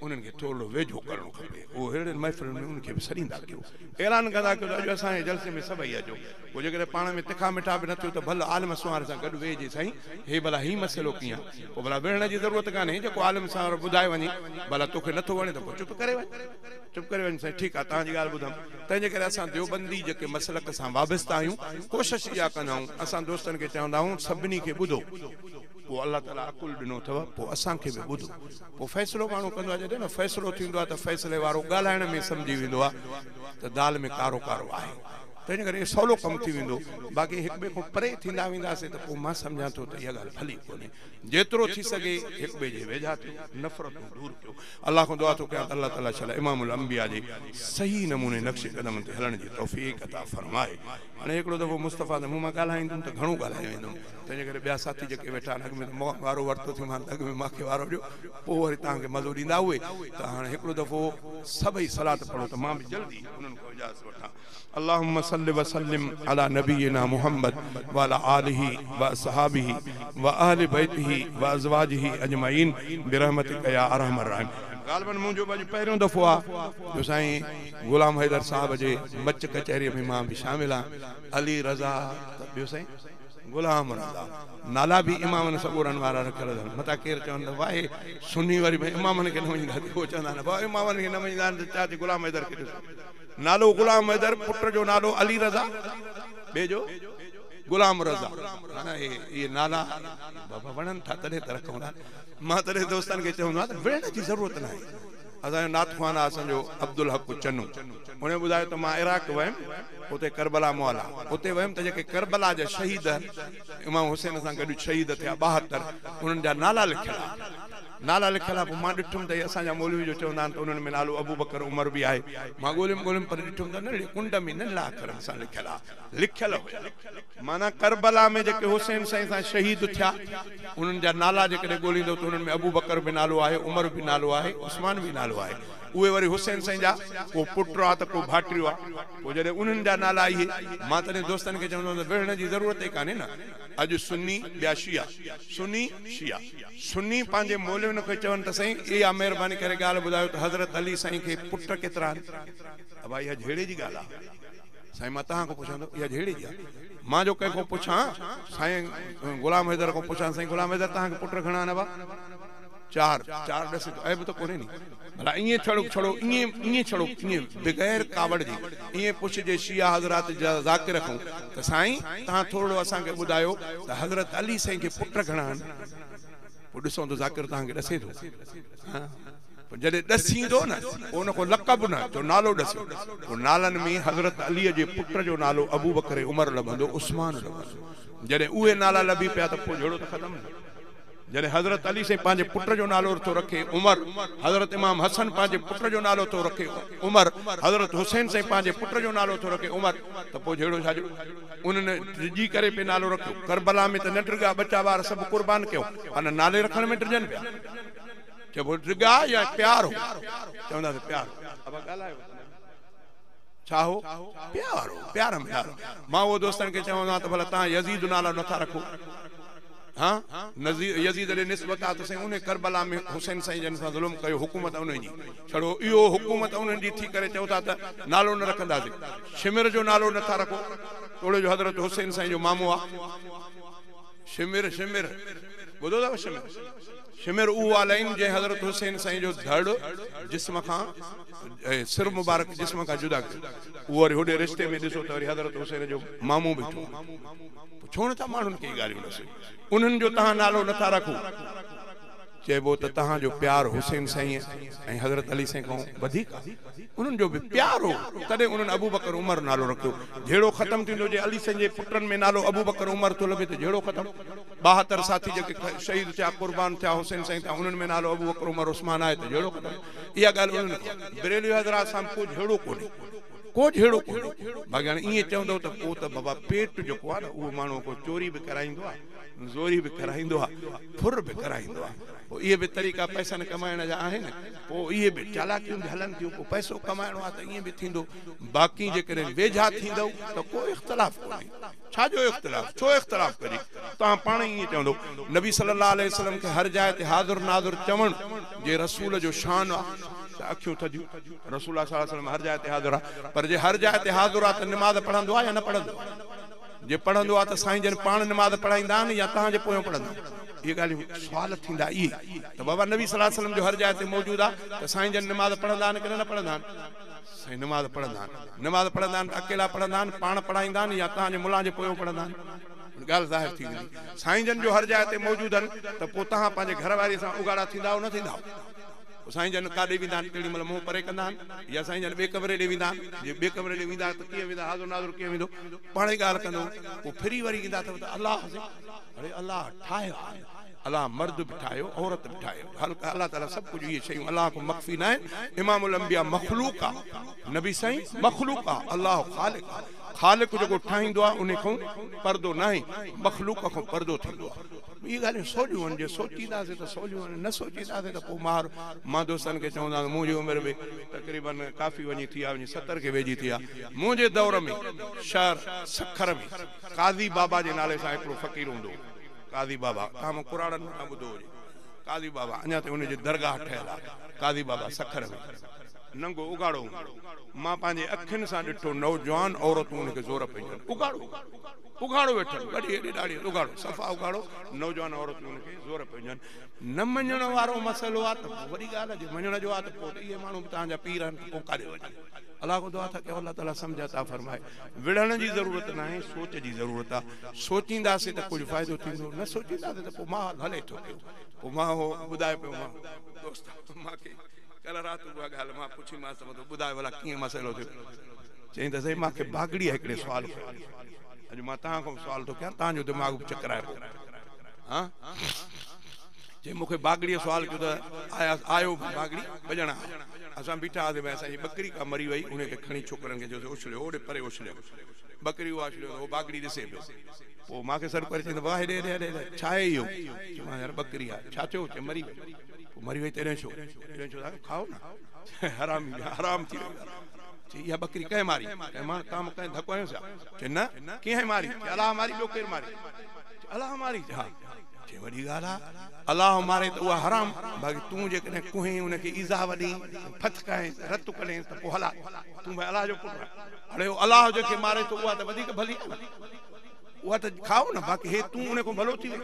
उन्हनि खे थोरो वेझो करणो खपे उहो अहिड़े महफ़िल में उन्हनि खे बि सरींदा कयो ऐलान कंदा कयो त अॼु असांजे जलसे में सभई अचो पोइ जेकॾहिं पाण में तिखा मिठा बि न थियो त भले आलिम सुवार सां गॾु वेहिजे साईं हे भला हीउ मसइलो कीअं पोइ भला विढ़ण जी ज़रूरत कान्हे जेको आलिम सां ॿुधाए वञे भला तोखे नथो वणे त पोइ चुप करे वञ साईं ठीकु आहे तव्हांजी ॻाल्हि ॿुधमि तंहिंजे करे असां देवबंदी जेके मसलक सां वाबस्ता आहियूं कोशिशि इहा कंदा आहियूं असां दोस्तनि खे चवंदा आहियूं सभिनी खे ॿुधो पोइ अल्लाह ताला अकुल ॾिनो अथव, पोइ असांखे बि ॿुधो, पोइ फ़ैसिलो माण्हू कंदो आहे। जॾहिं न फ़ैसिलो थींदो आहे त फ़ैसिले वारो ॻाल्हाइण में सम्झी वेंदो आहे त दाल में कारो कारो आहे, तंहिंजे करे सवलो कमु थी वेंदो। बाक़ी हिक ॿिए खां परे थींदा वेंदासीं त पोइ मां सम्झां थो त इहा ॻाल्हि भली कोन्हे। जेतिरो थी सघे हिक ॿिए जे वेझा थियो, नफ़रतूं दूर कयो। अल्लाह खां दुआ थो कयां त अल्लाह ताला शल इमामुल अंबिया जे सही नमूने नक्शे क़दम ते हलण जी तौफ़ीक़ अता फरमाए। हाणे हिकिड़ो दफ़ो मुस्तफ़ा त मूं मां ॻाल्हाईंदुमि त घणो ॻाल्हाए वेंदुमि, तंहिंजे करे ॿिया साथी जेके वेठा आहिनि, अॻ में त वारो वरितो थी मां अॻ में मूंखे वारो ॾियो, पोइ वरी तव्हांखे मज़ो ॾींदा उहे। त हाणे हिकिड़ो दफ़ो सभई सलात पढ़ो त मां बि जल्दी उन्हनि खां इजाज़त वठां। अल्लाहुम्मा सल्लि व सल्लिम अला नबीना मुहम्मद व अला आलिहि व असहाबिहि व अहलि बैतिहि व अज़वाजिहि अजमईन बिरहमतिका या अरहमर राहिमीन। ग़ालिबन मुंहिंजो अॼु पहिरियों दफ़ो आहे जो साईं गुलाम हैदर साहब जे मच कचहरीअ में मां बि शामिल आहियां। अली रज़ा त ॿियो साईं गुलाम रज़ा, नाला बि इमामनि सबूरनि वारा रखियल अथनि। मथां केरु चवंदा वाहे सुन्नी वरी भई इमामनि खे न मञींदा, उहो चवंदा आहिनि भाउ इमामनि खे न मञींदा आहिनि त चाची गुलाम हैदर खे ॾिसो, नालो गुलाम हैदर, पुट जो नालो अली रज़ा, ॿिए जो गुलाम रज़ा। इहे नाला बाबा वणनि था तॾहिं त रखूं था। मां तॾहिं दोस्तनि खे चवंदो आहियां त विढ़ण जी ज़रूरत न आहे। असांजो नाथख़ान आहे असांजो अब्दुल हक़ चन्नू, उन ॿुधायो त मां इराक वयुमि, उते करबला मौला, उते वयुमि त जेके करबला जा शहीद इमाम हुसैन सां गॾु शहीद थिया 72, उन्हनि जा नाला लिखियल आहे। नाला लिखियल आहे। पोइ मां ॾिठुमि त असांजा मौलवी जो चवंदा आहिनि त उन्हनि में नालो अबू बकर उमर बि आहे। मां ॻोल्हियुमि पर ॾिठुमि त न कुंड में नंढड़ा अखरनि सां लिखियल आहे, लिखियल माना करबला में जेके हुसैन साईं सां शहीद थिया उन्हनि जा नाला जेकॾहिं ॻोल्हींदो त उन्हनि में अबू बकर बि नालो आहे, उमर बि नालो आहे, उस्मान बि नालो आहे। उहे वरी हुसैन साईं जा को पुट आहे त को भाटियो आहे। पोइ जॾहिं उन्हनि जा नाला इहे, मां तॾहिं दोस्तनि खे चवंदो त विढ़ण जी ज़रूरत ई कान्हे न। अॼु सुन्नी ॿिया शिया, सुन्नी शिया, सुन्नी पंहिंजे मौलवियुनि खे चवनि त साईं इहा महिरबानी करे ॻाल्हि ॿुधायो त हज़रत अली साईं खे पुट केतिरा आहिनि। भाई इहा झेड़े जी ॻाल्हि आहे साईं, मां तव्हां खां पुछां थो इहा झेड़े जी आहे। मां जो कंहिंखां पुछां साईं गुलाम हैदर खां पुछां साईं गुलाम हैदर तव्हांखे पुट घणा आहिनि? चार, चार ॾस ऐब त कोन्हे नी। भला ईअं छड़ो छड़ो ईअं छड़ो ईअं बग़ैर कावड़ जी ईअं पुछजे शिया हज़रात जा ज़ाकिर रखूं त साईं तव्हां थोरो असांखे ॿुधायो त हज़रत अली साईं खे पुट घणा आहिनि। पोइ ॾिसो त ज़ाकिर तव्हांखे ॾसे थो। जॾहिं ॾसींदो न उन खां लक़ब न जो नालो ॾसो, पोइ नालनि में हज़रत अलीअ जे पुट जो नालो अबू बकर उमर लभंदो, उस्मान लभंदो। जॾहिं उहे नाला लभी पिया त पोइ जहिड़ो त ख़तमु न। जॾहिं हज़रत अली साईं पंहिंजे पुट जो नालो थो रखे उमर, हज़रत इमाम हसन पंहिंजे पुट जो नालो थो रखे उमर, हज़रत हुसैन साईं पंहिंजे पुट जो नालो थो रखे उमर, त पोइ जहिड़ो छाजो उन्हनि डिॼी करे पे नालो रखियो। करबला में त न टिगा बच्चा ॿार सभु कुर्बान कयो, अने नाले रखण में टिजनि पिया। चइबो टिगा या प्यार हो, चवंदासीं प्यार। अब ॻाल्हायो छा हो? प्यार हो, प्यार में प्यार। मां उहो दोस्तनि खे चवंदो आहियां त भला तव्हां यज़ीद नाला नथा रखो। हाँ यज़ीद ॾे निस्बत आहे त साईं उन करबला में हुसैन साईं जन सां ज़ुल्म कयो, हुकूमत उन्हनि जी, छड़ो इहो हुकूमत उन्हनि जी थी करे चओ था त नालो न रखंदासीं। शिमिर जो नालो नथा रखो, तोड़े जो हज़रत हुसैन साईं जो मामो आहे। शिमिर शिमिर ॿुधो अथव? शिमिर शिमिर उहो आहे लाइन जंहिं हज़रत हुसैन साईं जो धड़ जिस्म खां सिर मुबारक जिस्म खां जुदा कयो। उहो वरी होॾे रिश्ते में ॾिसो त वरी हज़रत हुसैन जो मामो बीठो। छो नथा माण्हुनि खे ॻाल्हियूं ॾसे? उन्हनि जो तव्हां नालो नथा रखो। चइबो त तव्हांजो प्यार हुसैन साईं ऐं हज़रत अली साईं खां वधीक आहे। उन्हनि जो बि प्यार हो, तॾहिं उन्हनि अबू बकर उमर नालो रखियो। जहिड़ो ख़तमु थींदो जे अली साईं जे पुटनि में नालो अबू बकर उमर थो लॻे त जहिड़ो ख़तमु। 72 साथी जेके शहीद थिया कुर्बान थिया हुसैन साईं था, उन्हनि में नालो अबू बकर उमर उस्मान आहे त जहिड़ो ख़तमु। इहा ॻाल्हि उन्हनि बरेली हज़रात सां को जहिड़ो कोन्हे, को जहिड़ो कोन्हे। बाक़ी हाणे ईअं चवंदो त पोइ त बाबा पेट जेको आहे न उहो माण्हू को चोरी बि कराईंदो आहे, ज़ोरी बि कराईंदो आहे, फुर बि कराईंदो आहे। पोइ इहे बि तरीक़ा पैसनि कमाइण जा आहिनि। पोइ इहे बि चालाकियूं बि हलनि थियूं। पोइ पैसो कमाइणो आहे त ईअं बि थींदो। बाक़ी जेकॾहिं वेझा थींदव त को इख़्तिलाफ़ कोन्हे। छाजो इख़्तिलाफ़? छो इख़्तिलाफ़ कजे? तव्हां पाण ई ईअं चवंदो नबी सल्लल्लाहु अलैहि वसल्लम खे हर जाइ ते हाज़िर नाज़िर चवण जे रसूल जो शान आहे त अखियूं थदियूं। रसूल सल्लल्लाहु अलैहि वसल्लम हर जाइ ते हाज़िर आहे, पर जे हर जाइ ते हाज़िर आहे त नमाज़ पढ़ंदो आहे या न पढ़ंदो? जे पढ़ंदो आहे त साईं जन पाण नमाज़ पढ़ाईंदा आहिनि या तव्हांजे पोयां पढ़ंदा? ये ॻाल्हियूं सुवाल थींदा इहे त बाबा नबी सल्लल्लाहु अलैहि वसल्लम जो हर जाइ ते मौजूद आहे त साईं जन नमाज़ पढ़ंदा आहिनि की न पढ़ंदा आहिनि? साईं नमाज़ पढ़ंदा आहिनि। नमाज़ पढ़ंदा आहिनि त अकेला पढ़ंदा आहिनि, पाण पढ़ाईंदा आहिनि या तव्हांजे मुला जे पोयों पढ़ंदा आहिनि? गाल ज़ाहिर थी वेंदी साईं जन जो हर जाइ ते मौजूद आहिनि त पोइ तव्हां पंहिंजे घरवारी सां उगाड़ा थींदा न थींदा साईं जन काॾे वेंदा आहिनि केॾी महिल मुंहुं परे कंदा आहिनि या साईं जन ॿिए कमरे ॾे वेंदा आहिनि जे ॿिए कमरे ॾे वेंदा त कीअं वेंदा हाज़ुर नाज़ुर कीअं वेंदो पाण ई ॻाल्हि कंदो पोइ फिरी वरी ईंदा त अलाह अरे अलाह ठाहियो अल्लाह मर्द भी ठायो औरत भी ठायो अल्लाह ताला सब कुछ ये शयूं अल्लाह को मख्फी ना है इमामुल अंबिया मखलूक आ नबी साईं मखलूक आ अल्लाह खालिक खालिक जो ठाहींदो आ उन को पर्दो नहीं मखलूक को पर्दो थींदो ये गाल सोचियूं जे सोचींदासीं त सोचियूं न सोचींदासीं त पोइ मां दोस्तनि खे चवंदा मुंहिंजी उमिरि बि तक़रीबन काफ़ी वञी थी आहे 70 के वेझी थी आहे मुंहिंजे दौर में शहर सखर में काज़ी बाबा जे नाले सां हिकिड़ो फ़क़ीर हूंदो काज़ी बाबा तव्हां कुराड़नि में ॿुधो हुजे काज़ी बाबा अञा ताईं उनजी दरगाह ठहियल आहे काज़ी बाबा सखर में नंगो उगाड़ो मां पंहिंजे अखियुनि सां ॾिठो नौजवान औरतूं उनखे ज़ोर पई उगाड़ो उगाड़ो वेठल वॾी एॾी ॾाढी उगाड़ो सफ़ा उगाड़ो नौजवान औरतूं उनखे ज़ोर पई न मञण वारो मसइलो आहे त वॾी ॻाल्हि आहे जे मञण जो आहे त पोइ इहे माण्हू बि तव्हांजा पीर आहिनि पोइ काॾे वञे अल्लाह को दुआ था कयो अल्लाह ताला सम्झ अता फरमाए विढ़ण जी ज़रूरत न आहे सोच जी ज़रूरत आहे सोचींदासीं त कुझु फ़ाइदो थींदो न सोचींदासीं त पोइ माहौल हले थो पियो पोइ मां हो ॿुधाए पियो मां दोस्त मूंखे कल्ह राति उहा ॻाल्हि मां पुछीमांसि त ॿुधाए भला कीअं मसइलो थियो चईं त साईं मूंखे बागड़ीअ हिकिड़े सुवाल अॼु मां तव्हां खां सुवाल थो कयां तव्हांजो दिमाग़ बि चकराए पियो हा जे मूंखे बागड़ीअ सुवाल कयो त आयो बागड़ी भॼण असां बीठा हुआसीं भई असांजी बकरी का मरी वई उनखे खणी छोकिरनि खे चयोसीं उछलियो होॾे परे उछलियो बकरी उहा उछलियो उहो बागड़ी ॾिसे पियो पोइ मूंखे सर करे चवंदो वाह हेॾे हेॾे छा आहे इहो चयोमांसि यार बकरी आहे छा थियो चए मरी वई पोइ मरी वई तेरे छो खाओ न हराम थी वियो चई इहा बकरी कंहिं मारी कंहिं मां तव्हां कंहिं धको आहियो छा चए न कीअं मारी अलाह मारी ॿियो केरु मारी अलाह मारी हा चई वॾी ॻाल्हि आहे अलाह मारे त उहा हराम बाक़ी तूं जेकॾहिं कुहीं उनखे ईज़ा वॾी फथकाए रत कढें त पोइ हला तूं भाई अलाह जो पुटु हाणे अलाह जेके मारे थो उहा त वधीक भली उहा त खाओ न बाक़ी हे तूं उन खां भलो थी वई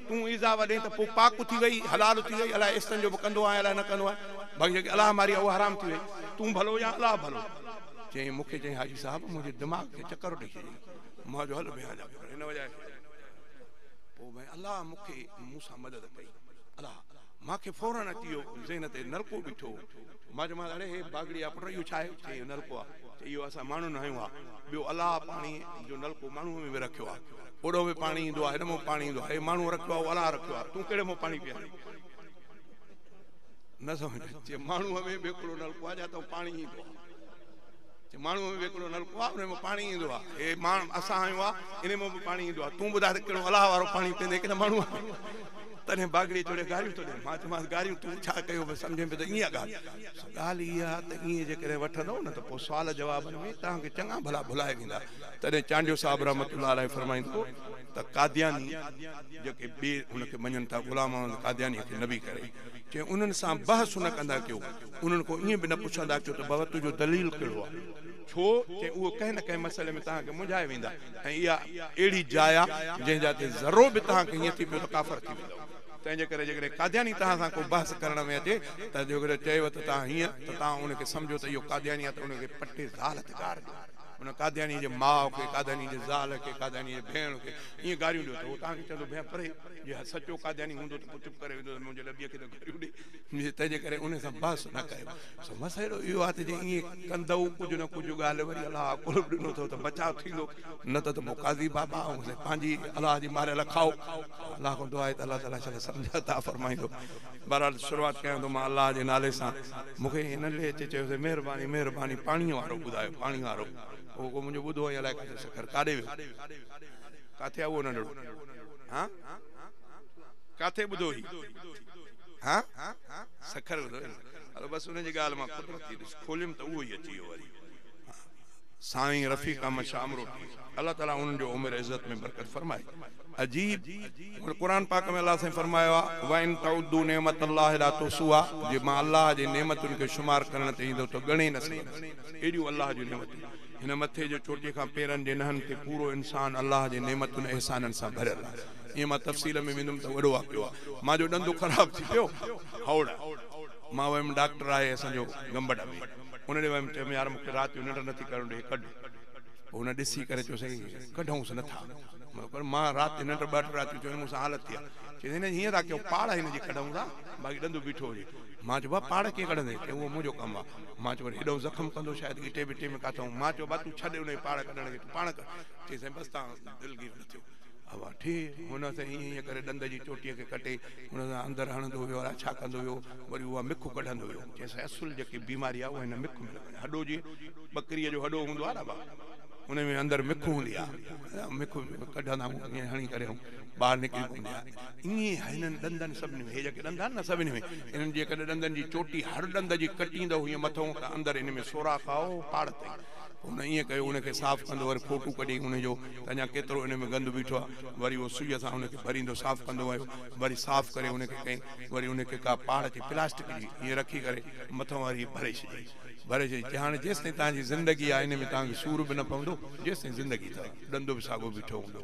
तूं ईज़ा वॾे त पोइ पाक थी वई हलाल थी वई अलाए इस्तनि जो बि कंदो आहे अलाए न कंदो आहे बाक़ी जेके अलाह मारी आहे उहा हराम थी वई तूं भलो या अलाह भलो चई मूंखे चई हाजी साहब मुंहिंजे दिमाग़ खे चकर ॾेई छॾी मां जो हल बयान हिन वजह पोइ भई अलाह मूंखे मूंसां मदद कई अलाह मूंखे फौरन अची वियो ज़हन ते नलको बीठो मां चयोमांसि अड़े हे बागड़ी आहे पुट इहो छा आहे चई नलको आहे चई इहो असां माण्हुनि आहियूं आहे ॿियो अलाह पाणी जो नलको माण्हूअ में बि रखियो आहे ओॾो बि पाणी ईंदो आहे हिन मां पाणी ईंदो आहे हे माण्हू रखियो आहे अलाह रखियो आहे तूं कहिड़े मां पाणी पीआरी न सम्झ चए माण्हूअ में बि हिकिड़ो नलको आहे जितां पाणी ईंदो आहे माण्हूअ में हिकिड़ो नलको आहे उन में पाणी ईंदो आहे हे माण्हू असां आहियूं आहे इन में बि पाणी ईंदो आहे तूं ॿुधाए त कहिड़ो अलाह वारो पाणी पीअंदे की न माण्हू तॾहिं बागड़ी चोड़े गारियूं थो ॾे मां चयोमांसि गारियूं तूं छा कयो सम्झ में त ईअं ॻाल्हि इहा आहे त ईअं जेकॾहिं वठंदव न त पोइ सुवाल जवाबनि में तव्हांखे चङा भला भुलाए वेंदा तॾहिं चांडियो साहिबु रहमतुल्लाह अलैहि फरमाईंदो त कादियानी जेके ॿिए हुनखे मञनि था ग़ुलाम कादियानीअ खे न बि करे चई उन्हनि सां बहस न कंदा कयो उन्हनि को ईअं बि न पुछंदा कयो त बाबा तुंहिंजो दलील कहिड़ो आहे छो चई उहो कंहिं न कंहिं मसइले में तव्हांखे मुंझाए वेंदा ऐं इहा अहिड़ी जाइ आहे जंहिं जाते ज़रो बि तव्हांखे हीअं थी पियो त काफ़र थी वेंदो तंहिंजे करे जेकॾहिं कादियानी तव्हां सां को बहस करण में अचे त जेकॾहिं चयव त तव्हां हीअं त तव्हां उनखे सम्झो त इहो कादियानी आहे त उनखे पटे ज़ाल ते गार ॾियो उन कादियानी जे माउ खे कादियानी जे ज़ाल खे कादियानी जे भेण खे ईअं गारियूं ॾियो त उहो तव्हांखे चवंदो भेण परे जे सचो कादियानी हूंदो त पोइ चुप करे वेंदो त मुंहिंजे लॿीअ खे त गारियूं ॾे तंहिंजे करे उन सां बहस न कयो सो मसइलो इहो आहे त जे ईअं कंदव कुझु न कुझु ॻाल्हि वरी अलाह कुल ॾिनो अथव त बचाव थींदो न त पोइ काज़ी बाबा ऐं पंहिंजी अलाह जी मारियल खाओ अलाह खां दुआ आहे त अलाह ताला छा सम्झा फरमाईंदो बहरहाल शुरूआत कयां थो मां अलाह जे नाले सां मूंखे हिन लाइ अचे चयोसीं महिरबानी महिरबानी पाणीअ वारो ॿुधायो पाणी वारो उहो मुंहिंजो ॿुधो आहे अलाए किथे सखर काॾे वियो किथे आहे उहो नंढड़ो हा किथे ॿुधो हुई हा सखर ॿुधो हलो बसि हुनजी ॻाल्हि मां कुदरती खोलियुमि त उहो ई अची वियो वरी साईं रफ़ीक अहमद शामरो अल्लाह ताला उन्हनि जो उमिरि इज़त में बरकत फरमाए अजीब क़ुरान पाक में अल्लाह से फरमायो आहे वइन तउदू नेमतुल्लाह ला तुसुआ जे मां अल्लाह जी नेमतुनि खे शुमार करण ते ईंदो त ॻणे न सघंदुसि एॾियूं अल्लाह जूं नेमतूं हिन मथे जो चोटी खां पेरनि जे नहनि ते पूरो इंसान अल्लाह जे नेमतुनि एहसाननि सां भरियल आहे ईअं मां तफ़सील में वेंदुमि त वॾो वाक़ियो आहे मुंहिंजो ॾंदो ख़राब थी पियो हावड़ा मां वयुमि डॉक्टर आहे असांजो गंबड़ में उन ॾे वयुमि चयुमि यार मूंखे राति जो निंड नथी करणु ॾे कढ हुन ॾिसी करे चयोसीं कढूंसि नथा पर मां रात नंढ ॿ रात जो मूंसां हालत थी चई हिन हीअं था कयो पाड़ हिन जी कढूं था बाक़ी ॾंदु बीठो हुजे मां चयो भाउ पाड़ कीअं कढंदे कि उहो मुंहिंजो कमु आहे मां चयो वरी हेॾो ज़ख़्म कंदो शायदि गिटे बिटे में काथऊं मां चयो भाउ तूं छॾे हुन पाड़ कढण खे तूं पाण कर चई साईं बसि तव्हां दिलगीर न थियो अब ठीक हुन से ईअं करे ॾंद जी चोटीअ खे कटे हुन सां अंदरि हणंदो वियो अलाए छा कंदो वियो वरी उहा मिखु कढंदो वियो जंहिंसां असुल जेकी बीमारी आहे उहा हिन मिखु में हॾो जी बकरीअ जो हॾो हूंदो आहे न भाउ उन में अंदरि मिखु हूंदी आहे मिखु कढंदा आहियूं ईअं हणी करे ॿाहिरि निकिरी पवंदी आहे ईअं हिननि ॾंदनि सभिनी में हे जेके ॾंद आहिनि न सभिनी में हिननि जे कॾहिं ॾंदनि जी चोटी हर ॾंद जी कटींदो हीअं मथां त अंदरि हिन में सोराख आहे पाड़ ताईं हुन ईअं कयो उनखे साफ़ु कंदो वरी फोटू कढी उनजो अञा केतिरो हिन में गंद बीठो आहे वरी उहो सुईअ सां उनखे भरींदो साफ़ु कंदो आहियो वरी साफ़ु करे उनखे कई वरी उनखे का पाड़ खे प्लास्टिक जी ईअं रखी करे मथां वरी भरे छॾी हाणे जेसिताईं तव्हांजी ज़िंदगी आहे हिन में तव्हांखे सूर बि न पवंदो जेसिताईं ज़िंदगी अथव ॾंदो बि साॻियो बीठो हूंदो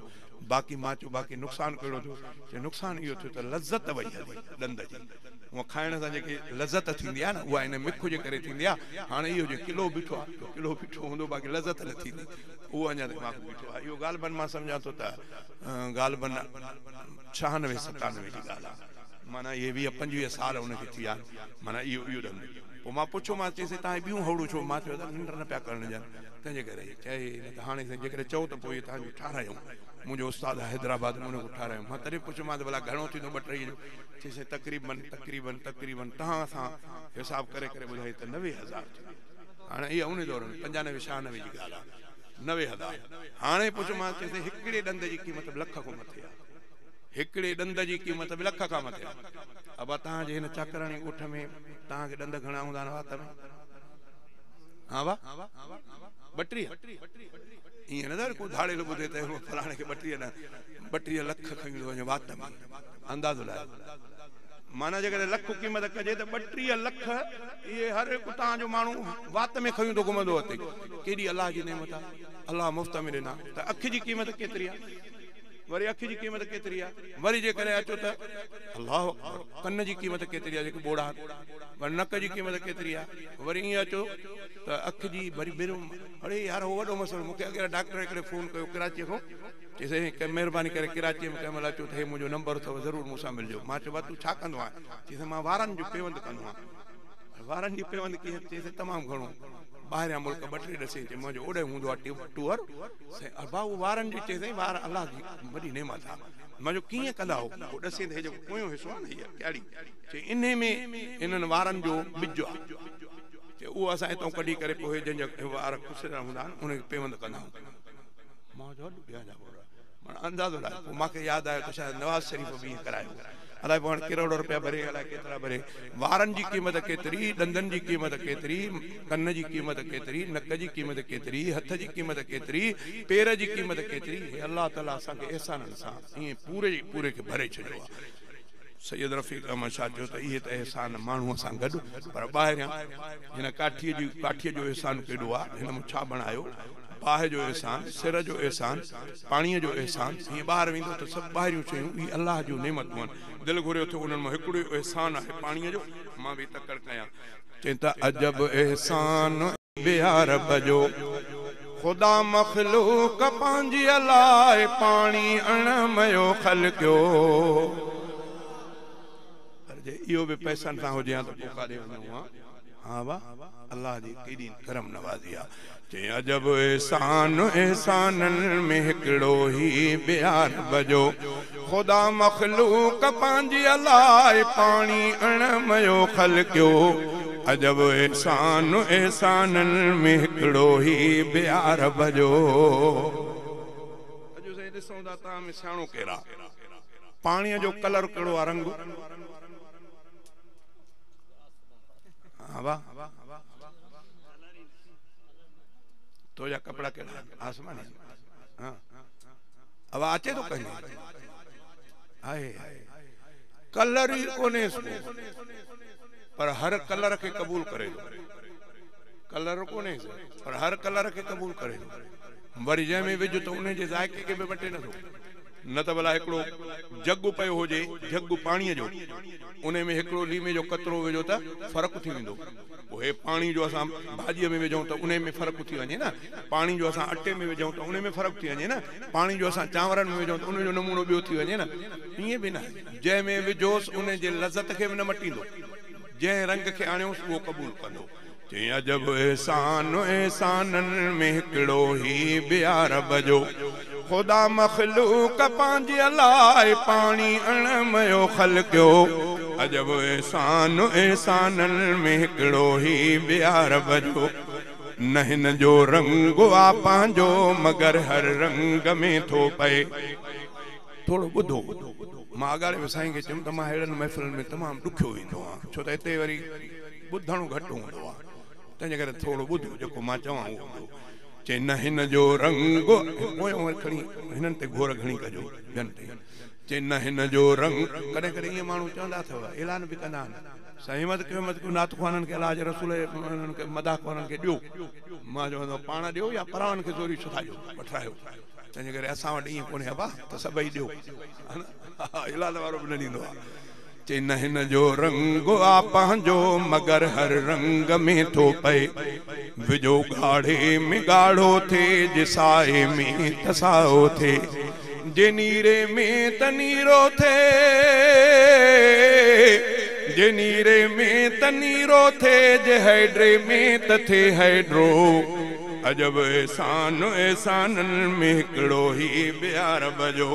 बाक़ी मां चयो बाक़ी नुक़सानु कहिड़ो थियो नुक़सानु इहो थियो त लज़त वई हली ॾंद जी उहा खाइण सां जेकी लज़त थींदी आहे न उहा हिन मिखु जे करे थींदी आहे हाणे इहो जो किलो बीठो आहे किलो बीठो हूंदो बाक़ी लज़त न थींदी उहो अञा दिमाग़ बीठो आहे इहो ॻाल्हि मां सम्झां थो त ॻाल्हि 96 97 जी ॻाल्हि आहे माना इहे 20-25 साल हुनखे थी विया माना इहो ॾंद पोइ मां पुछियोमांसि चईसि तव्हां ॿियूं हौड़ू छो मां चयो त निंड न पिया करण ॼण तंहिंजे करे चए त हाणे जेकॾहिं चओ त पोइ तव्हांजो ठारायूं मुंहिंजो उस्ताद हैदराबाद में उनखे ठारायूं मां तॾहिं पुछियोमांसि भला घणो थींदो 2-3 जो चईसि तक़रीबन तव्हां सां हिसाबु करे करे ॿुधाई त 90,000 हाणे इहा उन दौर में 95-96 जी ॻाल्हि आहे 90,000 हाणे पुछियोमांसि चईसि हिकिड़े ॾंद जी क़ीमत लख खां मथे आहे हिकिड़े ॾंद जी क़ीमत बि लख खां मथे आहे अब तव्हांजे हिन चाकराणी ॻोठ में तव्हांखे ॾंद घणा हूंदा आहिनि वात में हा वाह 32 ईअं न को धाड़ेलो ॿुधे त फलाणे खे 32 लख खयूं वञे वात में अंदाज़ो लाइ माना जेकॾहिं लख क़ीमत कजे त 32 लख इहे हर हिकु तव्हांजो माण्हू वात में खयूं थो घुमंदो अचे केॾी अलाह जी नेमत आहे अलाह मुफ़्त में ॾिना त अखि जी क़ीमत केतिरी आहे वरी अखि जी क़ीमत केतिरी आहे वरी जेकॾहिं अचो त अलाह कन जी क़ीमत केतिरी आहे जेके ॿोड़ा वरी नक जी क़ीमत केतिरी आहे वरी ईअं अचो त अखि जी वरी ॿियो अड़े यार उहो वॾो मसइलो मूंखे अॻियां डॉक्टर हिकिड़े फ़ोन कयो कराचीअ खां चईसि महिरबानी करे कराचीअ में कंहिं महिल अचो त हे मुंहिंजो नंबर अथव ज़रूरु मूंसां मिलिजो मां चयो भाउ तूं छा कंदो आहीं चईसि मां वारनि जो पेवंद कंदो आहियां वारनि जी पेवंद कीअं चईसि तमामु घणो ॿाहिरियां मुल्क 2-3 ॾसे चई मुंहिंजो ओॾे हूंदो आहे टूअर भाऊ वारनि जी चई साईं वार अलाह जी वॾी नेमत आहे मुंहिंजो कीअं कंदा हो पोइ ॾसे त हे जेको पोयों हिसो आहे न हीअ कहिड़ी चई इन में इन्हनि वारनि जो ॿिज आहे चई उहो असां हितां कढी करे पोइ जंहिंजा वार खुसरा हूंदा आहिनि उनखे पेवंद कंदा आहियूं मां चयो ॿिया जा माना अंदाज़ो लाइ पोइ मूंखे यादि आयो त शायदि नवाज़ शरीफ़ बि ईअं करायो अलाए पोइ हाणे करोड़ रुपया भरे अलाए केतिरा भरे वारनि जी क़ीमत केतिरी ॾंदनि जी क़ीमत केतिरी कन जी क़ीमत केतिरी नक जी क़ीमत केतिरी हथ जी क़ीमत केतिरी पेर जी क़ीमत केतिरी हे अलाह ताला असांखे अहसाननि सां ईअं पूरे खे भरे छॾियो आहे सैयद रफ़ीक अहमद शाह चयो त इहे त अहसान माण्हूअ सां गॾु पर ॿाहिरियां हिन काठीअ जो अहसान केॾो आहे हिन मूं छा बणायो बाहि जो एहसान सिर जो एहसान पाणीअ जो एहसान हीअं ॿाहिरि वेंदो त सभु ॿाहिरियूं शयूं इहे अलाह जूं नेमतूं आहिनि दिलि घुरियो थियो उन्हनि मां हिकिड़ो एहसान आहे पाणीअ जो मां बि तकड़ कयां चई त अजब एहसान बिहार बजो ख़ुदा मख़लूक पंहिंजी अलाए पाणी अणमयो ख़लक़ियो इहो बि पैसनि सां हुजे हा त पोइ काॾे वञूं हा वाह अलाह जी केॾी करम नवाज़ी आहे चई अजब एहसाननि में हिकिड़ो ई बिहार बजो ख़ुदा मख़लूक पंहिंजी अलाए पाणी अणमयो ख़लक़ियो अजब एहसाननि में हिकिड़ो ई बिहार बजो अॼु साईं ॾिसूं था तव्हां में सियाणो कहिड़ा पाणीअ जो कलर कहिड़ो आहे रंग हा वाह तो जा कपड़ा के आसमानी हाँ अब आचे तो कहीं आए कलर ही कोने पर हर कलर के कबूल करे कलर कोने पर हर कलर के कबूल करे वरी जंहिं में विझ तो उन जे जायके के बि वटे नथो न त भला हिकिड़ो जग पियो हुजे, जग पाणीअ जो, उन में हिकिड़ो लीमे जो कतरो विझो त फ़र्क़ु थी वेंदो। पोइ पाणी जो असां भाॼीअ में विझूं त उन में फ़र्क़ु थी वञे न, पाणी जो असां अटे में विझूं त उन में फ़र्क़ु थी वञे न, पाणी जो असां चांवरनि में विझूं त उन जो नमूनो ॿियो थी वञे न। ईअं बि न, जंहिंमें विझोसि उन जे लज़त खे बि न मटींदो, जंहिं रंग खे आणियोसि उहो क़बूल कंदो। चई अजब एहसान एहसाननि में हिकिड़ो ही ॿिया रब जो, ख़ुदा मख़लूक पंहिंजे लाइ पाणी अणमयो ख़लक़ियो। अजब एहसान एहसाननि में हिकिड़ो ही ॿिया रब जो, न हिन जो रंग आ पंहिंजो मगर हर रंग में थो पए। थोड़ो ॿुधो, मां अगाड़े में साईं खे चयुमि त मां अहिड़नि महफ़िलनि में तमामु ॾुखियो ईंदो आहियां, छो त हिते वरी ॿुधणु घटि हूंदो आहे, तंहिंजे करे थोड़ो ॿुधो जेको मां चवां उहो ॿुधो। चई न हिन जो रंग, पोयों खणी हिननि ते घोर घणी कजो ॿियनि ते। चई न हिन जो रंग, कॾहिं कॾहिं ईअं माण्हू चवंदा अथव, ऐलान बि कंदा आहिनि, साईं मत कयो नात ख़्वाननि खे अलाह जे रसूल खे मदाह ख़्वाननि खे ॾियो। मां चवंदो पाण ॾियो या परावनि खे चोरी छो था ॾियो, वठायो। तंहिंजे करे असां वटि ईअं कोन्हे अबा त सभई ॾियो, ऐलान वारो बि न ॾींदो आहे। चई न हिन जो रंग आ पंहिंजो मगर हर रंग में थो पए। विझो ॻाढ़े में ॻाढ़ो थे, जिसाए में तसाओ थे, जे नीरे में त नीरो थे, जे नीरे में त नीरो थे, जे हैड्रे में त थे हैड्रो। अजब एहसान एहसाननि में हिकिड़ो ही ॿिया रब जो,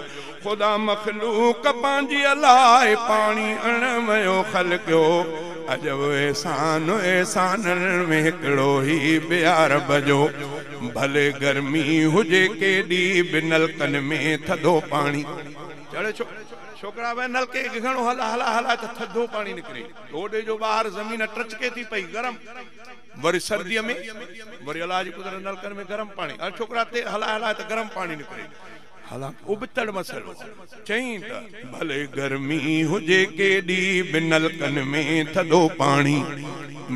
ख़ुदा मख़लूक पंहिंजी लाइ पाणी अणमयो ख़लक़ियो। अजब एहसान एहसाननि में हिकिड़ो ही ॿिया रब जो, भले गर्मी हुजे केॾी बि नलकनि में थधो पाणी चढ़े। छोकिरा भई नलके घणो हला हला हला त थधो पाणी निकिरे, होॾे जो ॿाहिरि ज़मीन टचके थी पई गरम, वरी सर्दीअ में वरी अलाह जी कुदरत नलकनि में गरम पाणी, हर छोकिरा ते हला हला त गरम पाणी निकिरे। हालांकि उबतड़ मसलो। चई त भले गर्मी हुजे केॾी बि नलकनि में थधो पाणी,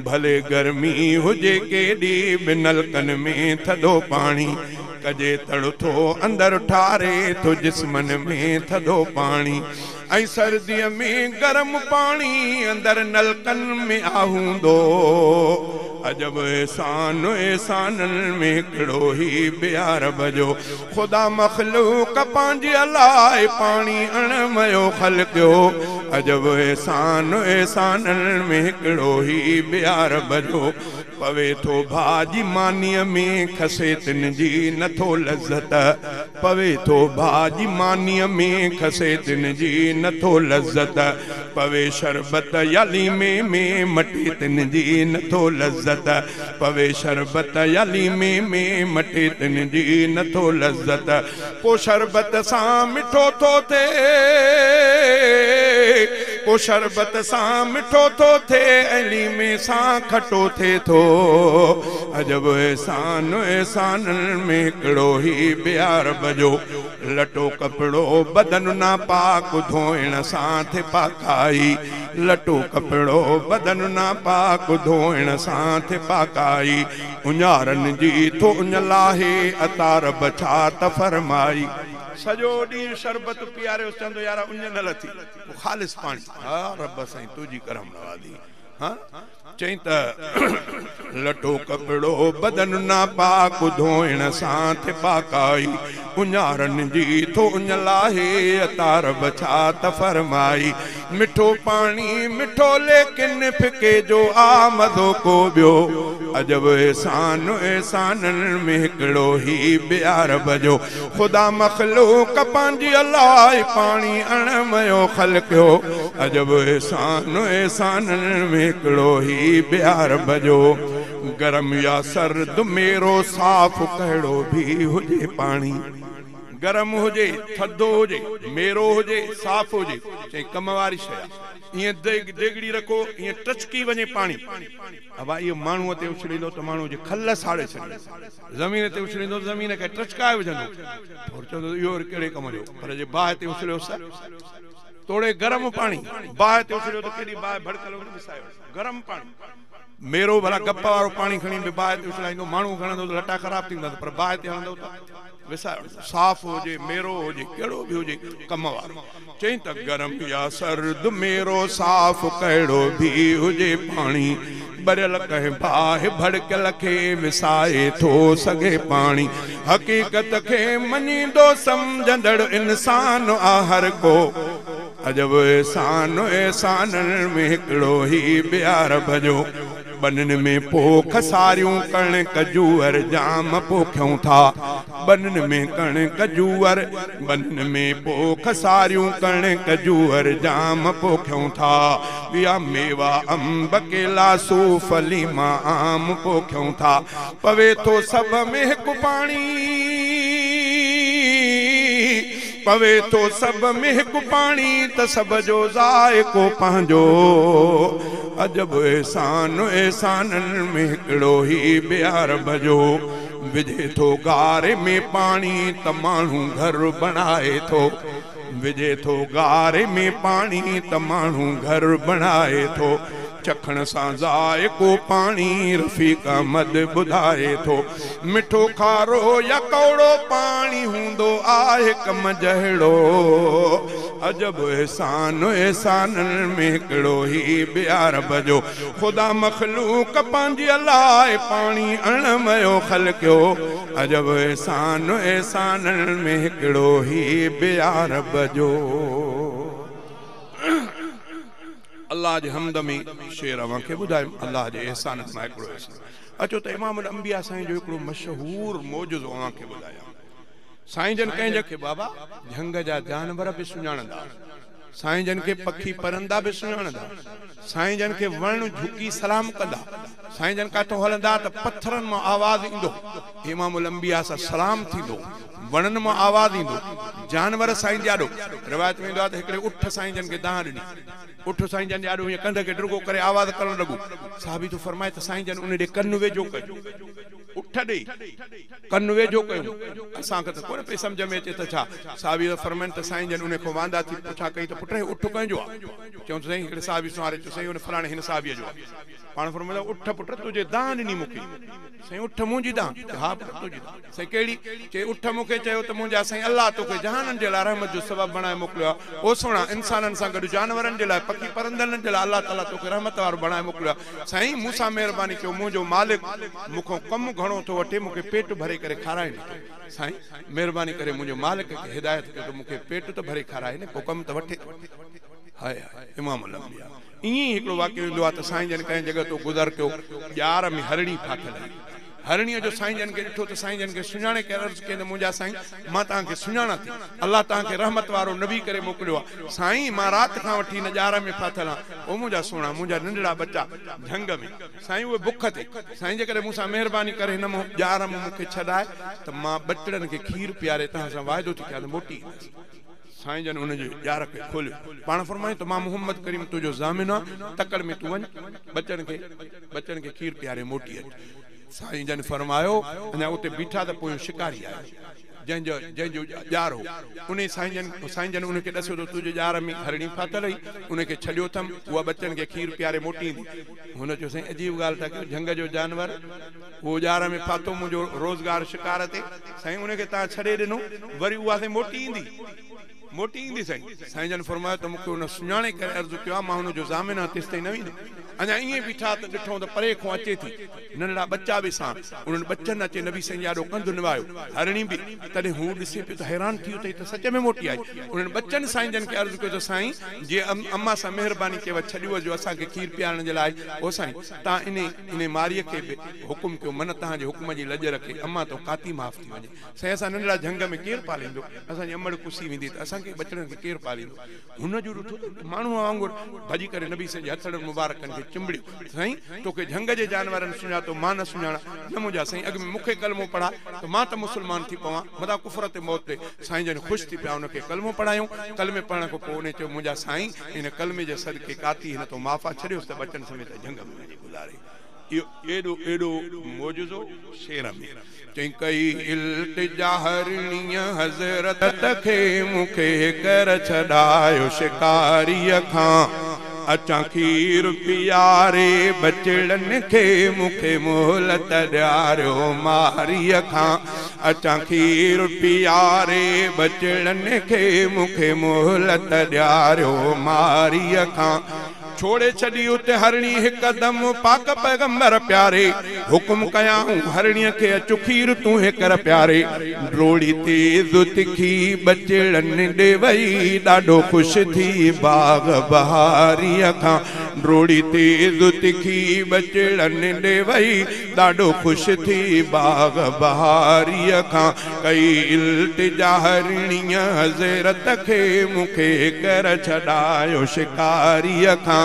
भले गर्मी हुजे केॾी बि नलकनि में थधो पाणी, कजे तड़थो अंदर ठारे तो जिस्मन में थधो पाणी। ऐं सर्दीअ में गरम पाणी अंदर नलकनि में आहूंदो। अजब एहसान एहसाननि में हिकिड़ो ही ॿिया रब जो, ख़ुदा मख़लूक पंहिंजे लाइ पाणी अणमयो ख़लक़ियो। अजब एहसान एहसाननि में हिकिड़ो ही ॿिया रब जो, पवे थो भाॼी मानीअ में खसे तिन जी नथो लज़त, पवे थो भाॼी मानीअ में खसे तिन जी नथो लज़त, पवे शरबत या लीमे में मटे तिन जी नथो लज़त, पवे शरबत या लीमे में मटे तिन जी नथो लज़त। को शरबत सां मिठो थो थे, को शरबत सां मिठो थो थे, ऐं लीमे सां खटो थे थो। अजब एहसान एहसाननि में हिकिड़ो ही ॿिया रब जो, लटो कपिड़ो बदन ना पाक धोइण सां थे पाकाई, लटो कपिड़ो बदन ना पाक धोइण सां थे पाकाई। उञारनि जी थो उञ लाहे अता रब छा त फरमाई। सॼो ॾींहुं शरबत पीआरियो, चवंदो यार उञ न लथी, ख़ालिस पाणी। हा रब साईं तुंहिंजी करम नवाज़ी। हाँ चई त लटो कपिड़ो बदन ना पाक धोइण सां थे पाकाई, उञारनि जी थो उञ लाहे अता रब छा त फरमाई। मिठो पाणी मिठो लेकिन फिके जो आ मज़ो को ॿियो। अजब एहसान एहसाननि में हिकिड़ो ही ॿिया रब जो, ख़ुदा मख़लूक पंहिंजी लाइ पाणी अणमयो ख़लक़ियो। अजब एहसान एहसाननि में हिकिड़ो ही ॿिया रब जो, गरम या सर्द मेरो साफ़ कहिड़ो भी हुजे पाणी, गरम हुजे थधो हुजे मेरो हुजे साफ़ हुजे, चई कम वारी शइ। ईअं देगड़ी रखो ईअं टचकी वञे पाणी, अब इहो माण्हूअ ते उछलींदो त माण्हू जे खल साड़े छॾे, ज़मीन ते उछलींदो ज़मीन खे टचकाए विझंदो, और चवंदो इहो कहिड़े कम जो। पर जे बाहि ते उछलियो तोड़े गरम पाणी, बाहि ते उछलियो त केॾी बाहि भड़कल गरम पाणी। मेरो भला गप्पा वारो पानी खणी बाहि ते उछलाईंदो माण्हू खणंदो त लटा ख़राब थींदा पर बाहि ते हणंदो त साफ हुजे मेरो हुजे कहिड़ो बि हुजे कम वारो चई त गरम या सर्द मेरो साफ कहिड़ो बि हुजे पाणी बरियल कंहिं बाहि भड़कियल खे विसाए थो सघे पाणी हक़ीक़त खे मञींदो सम्झंदड़ इंसान आ हर को अजब एहसान एहसाननि में हिकिड़ो ई ॿियार भॼो बनन में पोख सारियूं कणक जूअर जाम पोखियूं था बनन में कणक जूअर बनन में पोख सारियूं कणक जूअर जाम पोखियूं था ॿिया मेवा अंब केला सूफली मां आम पोखियूं था पवे थो सभ में हिकु पाणी पवे तो सब में हिकु पाणी त सब जो ज़ाइको पंहिंजो अजब एहसान एहसाननि में हिकिड़ो ई ॿियार भॼो विझे थो गारे में पाणी त माण्हू घर बणाए थो विझे थो गारे में पाणी त माण्हू घर बणाए थो चखण सां ज़ाइको पाणी रफ़ीक अहमद ॿुधाए थो मिठो खारो या कौड़ो पाणी हूंदो आहे कम जहिड़ो अजब एहसान एहसाननि में हिकिड़ो ई ॿियार भॼो ख़ुदा मख़लूक पंहिंजी अलाए पाणी अणमयो ख़लक़ियो अजब एहसान एहसाननि में हिकिड़ो ई ॿियार भॼो अल्लाह जे हमद में शेर अवांखे ॿुधायो अल्लाह जे एहसान मां हिकिड़ो एहसान अचो त इमामुल अंबिया साईं जो हिकिड़ो मशहूर मौजूज़ो अवांखे ॿुधायां साईं जन कंहिं जॻह बाबा झंग जा जानवर बि सुञाणंदा साईं जन के पखी परंदा बि सुञाणंदा साईं जन के वण झुकी सलाम कंदा साईं जन काथों हलंदा त पत्थरनि मां आवाज़ ईंदो इमामुल अंबिया सां सलाम थींदो वणनि मां आवाज़ ईंदो जानवर साईं ॾाढो रिवायत में ईंदो आहे त हिकिड़े उठ साईं जन खे दाह ॾिनी उठ साईं जन ॾाढो हीअं कंध खे ड्रुगो करे आवाज़ करणु लॻो साहबी तो फरमाए त साईं जन उन ॾे कनु वेझो कयो उठ ॾे कनु वेझो कयो असांखे त कोन पई सम्झ में अचे त छा साहबी तो फरमाइनि त साईं जन उन खां वांदा थी पुछा कई त पुट उठ कंहिंजो आहे चयूं त साईं हिकिड़े साहबी सुवारे चयो साईं उन फलाणे हिन साहबीअ जो आहे पाण फरमाईंदा उठ पुट तुंहिंजे दाह ॾिनी मूंखे साईं उठ मुंहिंजी दाह हा पुट तुंहिंजी दाह साईं कहिड़ी चई उठ मूंखे चयो त मुंहिंजा साईं अल्लाह तोखे जहाननि जे लाइ रहमत जो सबबु बणाए मोकिलियो आहे ओ सोणा इंसाननि सां गॾु जानवरनि जे लाइ पखी परंदड़नि जे लाइ अल्लाह ताला तोखे रहमत वारो बणाए मोकिलियो आहे साईं मूंसां महिरबानी कयो मुंहिंजो मालिक मूंखां कमु घणो थो वठे मूंखे पेट भरे करे खाराए ॾिठो साईं महिरबानी करे मुंहिंजो मालिक खे हिदायत कयो त मूंखे पेट त भरे खाराए न पोइ कमु त वठे हाय हाय इमामुल अंबिया ईअं हिकिड़ो वाक़ियो ईंदो आहे त साईं जन कंहिं जॻह तो गुज़र कयो ॼार में हरणी फाथल हरणीअ जो साईं जन खे ॾिठो त साईं जन खे सुञाणे करे अर्ज़ु कई त मुंहिंजा साईं मां तव्हांखे सुञाणा थी अल्लाह तव्हांखे रहमत वारो नबी करे मोकिलियो आहे साईं मां राति खां वठी हिन ॼार में फाथल आहियां ओ मुंहिंजा सोणा मुंहिंजा नंढड़ा बच्चा झंग में साईं उहे बुख ते साईं जेकॾहिं मूंसां महिरबानी करे हिन ॼार में मूंखे छॾाए त मां ॿचड़नि खे खीर पीआरे तव्हां सां वाइदो थी कयां त मोटी साईं जन उनजे ॼार खे खोलियो पाण फरमायो त मां मोहम्मद करीम तुंहिंजो ज़ामिन आहे तकड़ में तूं वञ बचनि खे खीर पीआरे मोटी अच साईं जन फरमायो अञा उते बीठा त पोइ शिकारी आयो जंहिंजो ॼार हो उन साईं जन उनखे ॾसियो त तुंहिंजे ॼार में हरणी फाथल हुई उनखे छॾियो अथमि उहा बचनि खे खीर पीआरे मोटी ईंदी हुन चयो साईं अजीब ॻाल्हि था कयो झंग जो जानवर उहो ॼार में फाथो मुंहिंजो रोज़गार शिकार ते साईं उनखे तव्हां छॾे ॾिनो वरी उहा साईं मोटी ईंदी साईं जन फरमायो त मूंखे हुन सुञाणे करे अर्ज़ु कयो आहे मां हुनजो ज़ामिन आहे तेसि ताईं न वेंदो अञा ईअं बीठा त ॾिठो त परे खां अचे थी नंढड़ा बच्चा बि साण उन्हनि बच्चनि अचे नबी साईं ॾाढो कंधु निभायो हरणी बि तॾहिं हू ॾिसे पियो त हैरान थी वियो त त सच में मोटी आई उन्हनि बच्चनि साईं जन खे अर्ज़ु कयो त साईं जीअं अम्मा सां महिरबानी कयव छॾियो जो असांखे खीर पीआरण जे लाइ ओ साईं तव्हां इन मारीअ खे बि हुकुम कयो मन तव्हांजे हुकुम जी लॼ रखे अम्मा तो काती माफ़ थी वञे साईं असां नंढड़ा झंग में केरु पालींदो असांजी अमड़ कुसी वेंदी त असांखे बचड़नि खे केरु पालींदो हुनजो ॾिठो माण्हू वांगुरु भॼी करे नबी साईं जे हथड़नि मुबारकनि खे चिंबड़ियो साईं तोखे झंग जे जानवरनि सुञातो मां न सुञाणा न मुंहिंजा साईं अॻु में मूंखे कलमो पढ़ा त मां त मुस्लमान थी पवां मथां कुफर ते मौत ते साईं जन ख़ुशि थी पिया हुनखे कलमो पढ़ायूं कलमे पढ़ण खां पोइ उन चयो मुंहिंजा साईं हिन कलमे जे सदके काती हिन तो माफ़ा छॾियोसि त बचनि समेत झंग में वञी गुज़ारे इहो एॾो मौजूज़ो शेर में चई कई इल्तिजा हरणीअ हज़रत खे मूंखे कर छॾायो शिकारीअ खां अचा खीर पियारे बचड़न के मुखे मोहलत ॾियारियो मारीअ खां अचा खीर पियारे बचड़न के मुखे मोहलत ॾियारियो मारीअ खां छोड़े छड़ी उते हरणी हिकदम पाक पैगंबर प्यारे हुक्म कयाऊं हरणीअ के अचु खीर तू कर प्यारे रोड़ी तेज तिखी बचड़न ॾे वई ॾाढो खुश थी बाग बहारीअ खां रोड़ी तेज तिखी बचड़न ॾे वई ॾाढो खुश थी बाग बहारीअ खां कई इल्तिजा हरणीअ हज़रत खे मुखे कर छॾायो शिकारीअ खां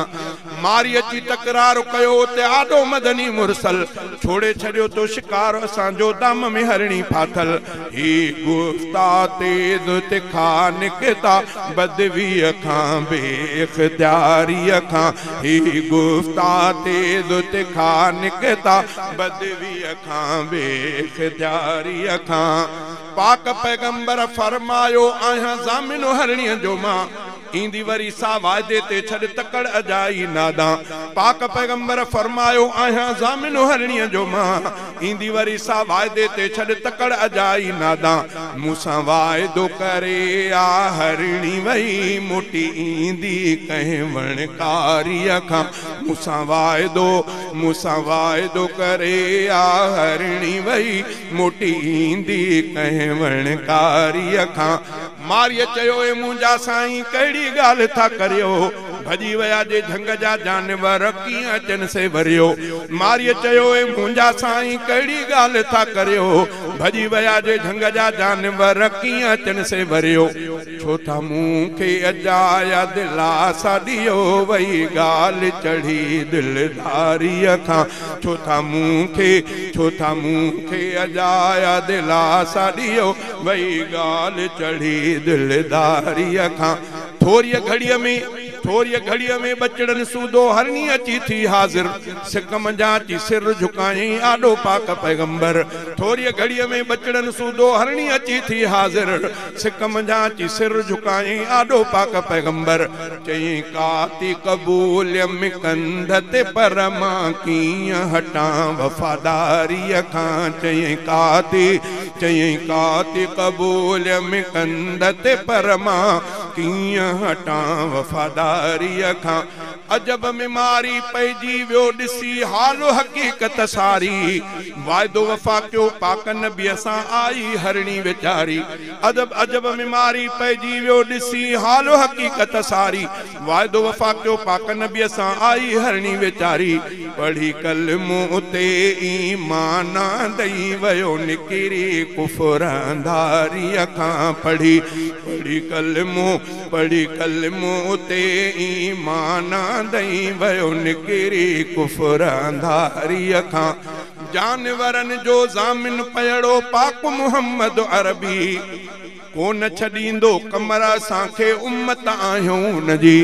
मारी अची तकरार कयो ते आडो मदनी मुरसल छोड़े छड़ियो तो शिकार असांजो दम में हरणी फाथल ही गुफ्ता तेज तिखा निकता बदवीअ खां बेइख्तियारीअ खां ही गुफ्ता तेज तिखा निकता बदवीअ खां बेइख्तियारीअ खां पाक पैगंबर फरमायो आहियां ज़ामिनो हरणीअ जो मां इंदी वरी सा वादे ते छड़ तकड़ अजाई नादा पाक पैगंबर फरमायो आहियां ज़ामिनो हरणीअ जो मां इंदी वरी सा वादे ते छड़ तकड़ अजाई नादा मूसा वायदो करे आ हरणी वई मोटी इंदी कहीं वणकारीअ खां मूसा वायदो करे आ हरणी वई मोटी इंदी कहीं वणकारीअ खां मारिय चयो ए मुंहिंजा साईं कहिड़ी ॻाल्हि था करियो भॼी विया जे झंग जा जानवर कीअं अचनि से वरियो मारिय चयो ए मुंहिंजा साईं कहिड़ी ॻाल्हि था करियो भॼी विया जे झंग जा जानवर कीअं अचनि से वरियो छो था मूंखे अजाया दिलासा ॾियो वई ॻाल्हि चढ़ी दिलदारीअ खां छो था मूंखे अजाया दिलासा ॾियो वई ॻाल्हि चढ़ी दिलदारीअ खां थोरी घड़ीअ में बचड़न सूदो हरणी अची थी हाजिर सिक मंझा अची सिर झुकाई आडो पाक पैगंबर थोरी घड़ीअ में बचड़न सूदो हरणी अची थी हाजिर सिक मंझा अची सिर झुकाई आडो पाक पैगंबर चई काती कबूल में कंध ते पर मां कीअं हटां वफादारीअ खां चई काती कबूल में कंध ते पर मां कीअं हटां वफादारीअ खां अजब में मारी पैजी वियो ॾिसी हाल हकीकत सारी वायदो वफा कयो पाक नबीअ सां आई हरणी वीचारी अजब में मारी पैजी वियो ॾिसी हाल हकीकत सारी वायदो वफा कयो पाक नबीअ सां आई हरणी वीचारी पढ़ी कलमो उते ईमान ॾेई वियो निकिरी कुफर अंधारीअ खां पढ़ी कलमो उते ईमान ॾेई वियो निकिरी कुफर अंधारीअ खां जानवरन जो ज़ामिन पयड़ो पाक मुहम्मद अरबी कोन छॾींदो कमर असांखे उम्मत आहियूं उनजी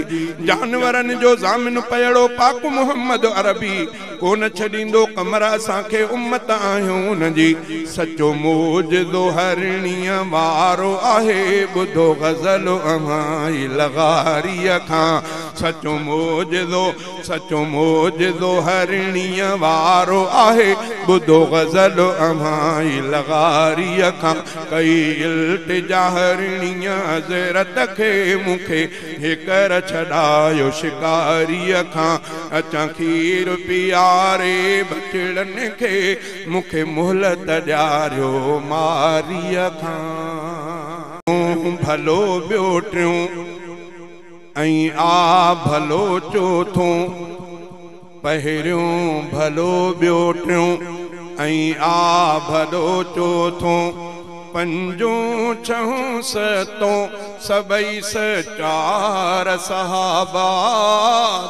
जानवरन जो ज़ामिन पयड़ो पाक मुहम्मद अरबी कोन छॾींदो कमर असांखे उम्मत आहियूं उनजी सचो मोजज़ो हरणीअ वारो आहे ॿुधो गज़ल अमाई लॻारीअ खां सचो मोजज़ो हरणीअ वारो आहे ॿुधो गज़ल अमाई लॻारीअ खां कई इल्तिजा हरणीअ हज़रत खे मूंखे हिकर छॾायो शिकारीअ खां अचा खीर पियारे बचड़न खे मूंखे मोहलत ॾियारियो मारीअ खां भलो ॿियो टियों ऐं आ भलो चोथों पहिरियों भलो ॿियो टियों ऐं आ भलो चोथों पंजों छहों सतों सबई सचार सहाबा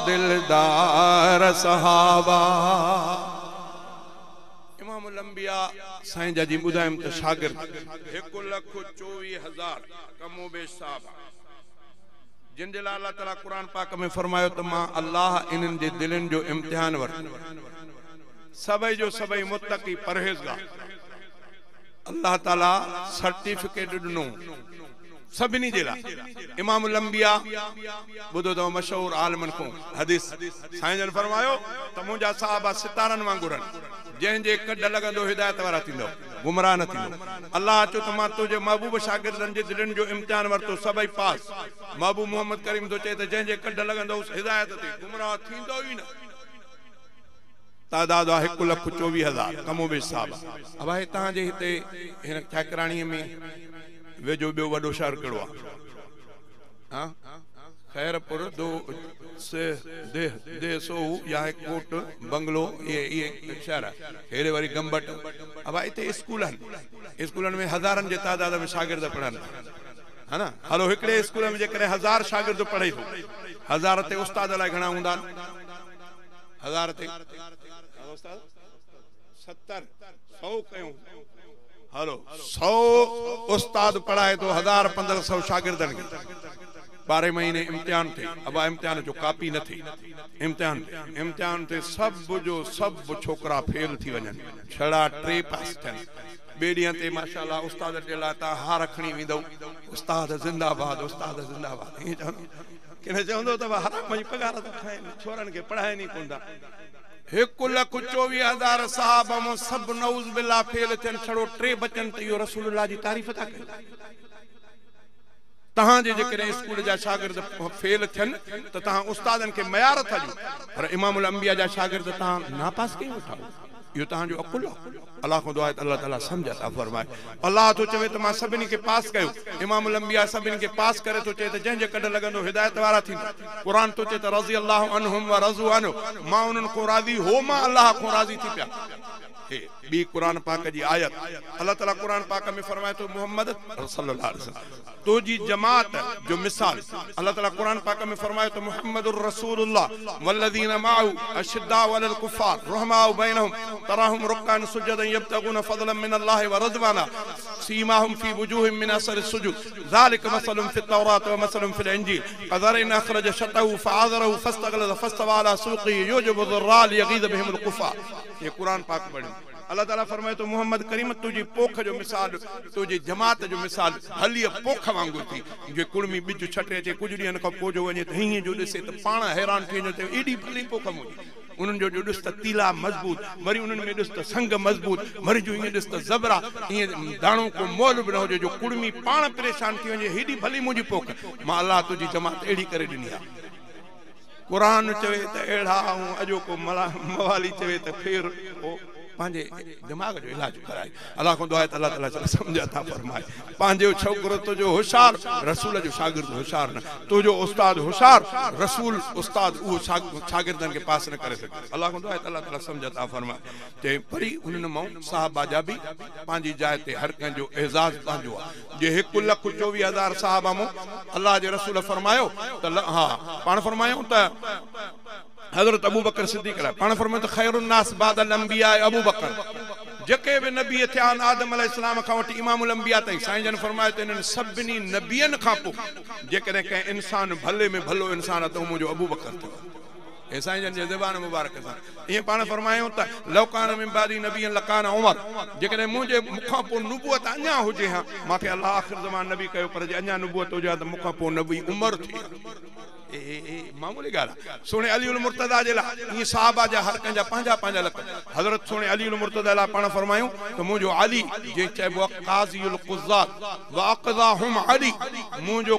दिलदार सहाबा इमामुल अंबिया साईं जी ॿुधायम त शागिर्द 1,24,000 कमो बेश साहब जिन जे लाइ अल्लाह ताला कुरान पाक में फरमायो त मां अल्लाह इन्हनि जे दिलनि जो इम्तिहान वरितो सभई जो सभई मुत्तकी परहेज़गार अल्लाह ताला सर्टिफिकेट ॾिनो सभिनी जे लाइ इमामुल अंबिया बुधो तो मशहूर आलमन को हदीस साईं जन फरमायो त मुंहिंजा साहबा सितारनि वांगुर जंहिंजे कॾ लॻंदो हिदायत वारा थींदो गुमराह न थींदो अल्लाह चो त मां तुंहिंजे महबूब शागिर्दनि जे दिलनि जो इम्तिहान वरितो सभई पास महबूब मोहम्मद करीम थो चए त जंहिंजे कॾ लॻंदो हिदायत ते गुमराह थींदो ई न तादाद आहे 1,24,000 कमो बे साहब अब आहे तव्हांजे हिते हिन ठाकराणीअ में वेझो ॿियो वॾो शहर कहिड़ो आहे हाँ खैरपुर दो से दे सो या कोट बंगलो ये शहर हेड़े वरी गंबट अब इते स्कूलन में हज़ारनि जे तादाद में शागिर्द पढ़नि है ना हलो हिकिड़े स्कूल में जेकॾहिं 1000 शागिर्द पढ़े थो 1000 ते उस्ताद लाइ घणा हूंदा 1000 ते 70 100 कयूं हलो 100 उस्ताद पढ़ाए तो 1000-1500 शागिर्दनि खे 12 महीने इम्तिहान थे अब इम्तिहान जो कापी न थी इम्तिहान थे सब छोकरा फेल थी वञनि छड़ा 3 पास थियनि ॿिए ॾींहं ते माशाअल्लाह उस्ताद जे लाइ तव्हां हार खणी वेंदव उस्ताद ज़िंदाबाद ईअं चवंदो किने चवंदो त हराम जी पगार था खाइनि छोरनि खे पढ़ाइनि ई कोन था 1,24,000 साहब सब नऊज़ बिल्ला फेल थियनि छड़ो 3 बचनि त इहो रसूलुल्लाह जी तारीफ़ था कनि तहां जे जेकॾहिं स्कूल जा शागिर्द फेल थियनि त तहां उस्तादनि खे मयार था ॾियो पर इमामुल अंबिया जा शागिर्द तहां नापास कयो वठाओ इहो तहां जो अकुल आहे अल्लाह को दुआ अल्लाह ताला समझ अता फरमाए अल्लाह तो चवे त मां सभिनी खे पास कयो इमामुल अंबिया सभिनी खे पास करे तो चए त जंहिंजे कॾ लॻंदो हिदायत वारा थींदा क़ुरान तो चए त रज़ी अल्लाह अनहुम व रज़ू अनहु मां उन्हनि को राज़ी हो मां अल्लाह को राज़ी थी पिया बी कुरान पाक जी आयत अल्लाह ताला कुरान पाक में फरमाए तो मोहम्मद सल्लल्लाहु अलैहि वसल्लम तो जी जमात जो मिसाल अल्लाह ताला कुरान पाक में फरमाए तो मुहम्मदुर रसूलुल्लाह वल्लज़ीना माअहु अशिद्दाउ अलल कुफ़ार रहमाउ बैनहुम तराहुम रुक्कान सुजदन यब्तगून फज़लन मिनल्लाहि व रिज़वाना सीमाहुम फी वुजूहिम मिन असर सुजूद ज़ालिका मसलुन फित तौरात व मसलुन फिल इंजील क़दरन अखरज शतहु फआज़रहु फस्तगलज़ फस्तवा अला सूक़िही युजिबु ज़र्राल यगीज़ बिहिमुल कुफ़ार ये कुरान पाक पढ़ो अल्लाह ताला फरमाए तो मोहम्मद करीम तुझी पोख जो मिसाल तुझी जमात जो मिसाल हलिय पोख वांगुर थी जो कुड़मी बिज छटे अचे कुछ ॾींहंनि खां पोइ जो वञे त हीअं जो ॾिसे त पाण हैरान थी वञे त एॾी भली पोख मुंहिंजी उन्हनि जो ॾिस त तीला मज़बूत वरी उन्हनि में ॾिस त संग मज़बूत वरी जो ईअं ॾिस त ज़बरा ईअं दाणो को मोल बि न हुजे जो कुड़मी पाण परेशान थी वञे हेॾी भली मुंहिंजी पोख मां अल्लाह तुंहिंजी जमात अहिड़ी करे ॾिनी आहे क़ुरान चवे त अहिड़ा ऐं अॼोको मवाली चवे त फेर पांजे दिमाग जो इलाज कराए अल्लाह को दुआ अल्लाह ताला समझ अता फरमाए पांजे छोकरो तो जो होशियार रसूल जो शागिर्द होशियार न तो जो उस्ताद होशियार रसूल उस्ताद वो शागिर्दन के पास न करे सके अल्लाह को दुआ अल्लाह ताला समझ अता फरमाए ते परी उन्हनि मां साहबा जा भी पांजी जाय ते हर कंहिं जो एजाज पांजो जे 1,24,000 साहबा मां अल्लाह जे रसूल फरमायो त हां पाण फरमायो त हजरत अबू बकर सिद्दीक़ पाण फरमायो त खैरुन नास बादल अंबिया अबू बकर जेके भी नबी थे आदम अलैहिस्सलाम खां वठी इमामुल अंबिया ताईं साईं जन फरमायो त इन्हनि सभिनी नबियनि खां पोइ जेकॾहिं कंहिं इंसान भले में भलो इंसान आहे त मुंहिंजो अबू बकर थियो ए साईं जन जे ज़बान मुबारक सां ईअं पाण फरमायूं त लौकान में बादी नबीन लकान उमर जेकॾहिं मुंहिंजे मुखां पोइ नुबूअत अञा हुजे हा मूंखे अल्लाह आख़िर ज़मान नबी कयो पर जे अञा नुबूअत हुजे त मूंखां पोइ नबी उमर थी मामूली ॻाल्हि सोने अली उल मुर्तदा जे लाइ ईअं साहबा जा हर कंहिंजा पंहिंजा लख हज़रत सोने अली उल मुर्तदा लाइ पाण फरमायूं त मुंहिंजो अली जंहिं चइबो आहे क़ाज़ीउल क़ुज़्ज़ात व अक़ज़ाहुम अली मुंहिंजो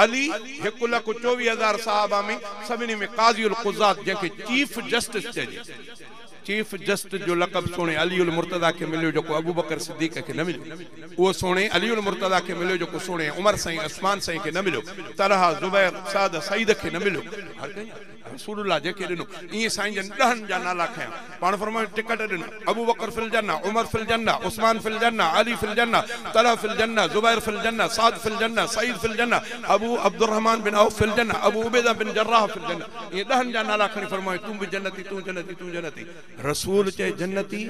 अली 1,24,000 साहबा में सभिनी में क़ाज़ीउल क़ुज़्ज़ात जंहिंखे चीफ जस्टिस चइजे चीफ जस्टिस जो लक़ब सोने अली उल मुर्तदा के मिलियो जो अबू बकर सिद्दीक़ के न मिलियो वो सोने अली उल मुर्तदा के मिलियो जो सोने उमर साईं उस्मान साईं के न मिलियो तलहा ज़ुबैर साद सईद के न मिलियो हर कंहिं रसूलुल्लाह जेके ॾिनो ईअं साईं जन 10 जा नाला खया पाण फरमायो टिकट ॾिनो अबू बकर फिल जन्ना उमर फिल जन्ना उस्मान फिल जन्ना अली फिल जन्ना तलहा फिल जन्ना ज़ुबैर फिल जन्ना साद फिल जन्ना सईद फिल जन्ना अबू अब्दुर्रहमान बिन औफ फिल जन्ना अबू उबैदा बिन जर्राह फिल जन्ना ये 10 जा नाला खणी फरमायो तू भी जन्नती तू जन्नती तू जन्नती रसूल चे जन्नती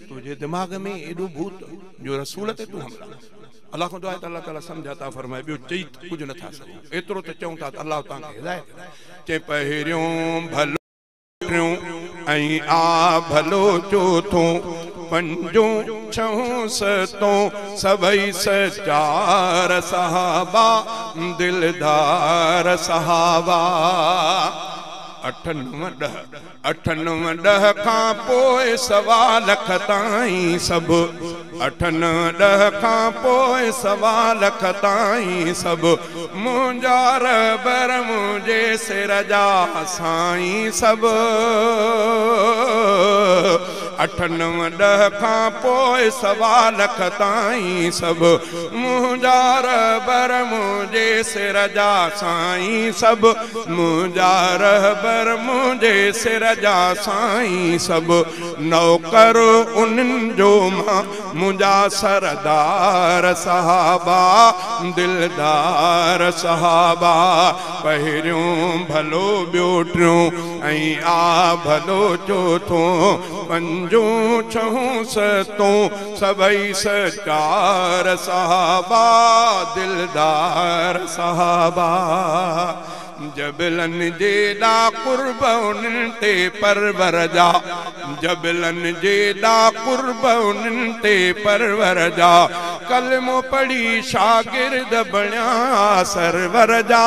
तुझे दिमाग में एडो भूत जो रसूल ते तू हमला अल्लाह को दुआ अल्लाह ताला समझाता फरमाए बियो चई कुछ न था सको एतरो त चऊं था अल्लाह तां के हिदायत चे पहिरियों भलो ऐं आ भलो चोथों पंजों छहों सतों सबई सचार सहाबा दिलदार सहाबा। 98 खां पोइ 1.25 लख ताईं सभु 98 खां पोइ 1.25 लख ताईं सभु मुंहिंजा रहबर मुंहिंजे सिर जा साईं सभु 98 खां पोइ 1.25 लख ताईं सभु मुंहिंजा रहबर मुंहिंजे सिर जा साईं सभु मुंहिंजा रहबर मुंहिंजे सिर जा साईं सभु नौकर उन्हनि जो मां मुंहिंजा सरदार सहाबा दिलदार सहाबा। पहिरियों भलो ॿियो टियों ऐं आ भलो चोथों पंजों छहों सतों सबई सचार सहाबा दिलदार सहाबा। जबलन जेदा कुर्ब उन्हनि ते परवर जा जबलन जेदा कुर्ब उन्हनि ते परवर जा कलमो पढ़ी शागिर्द बणिया सरवर जा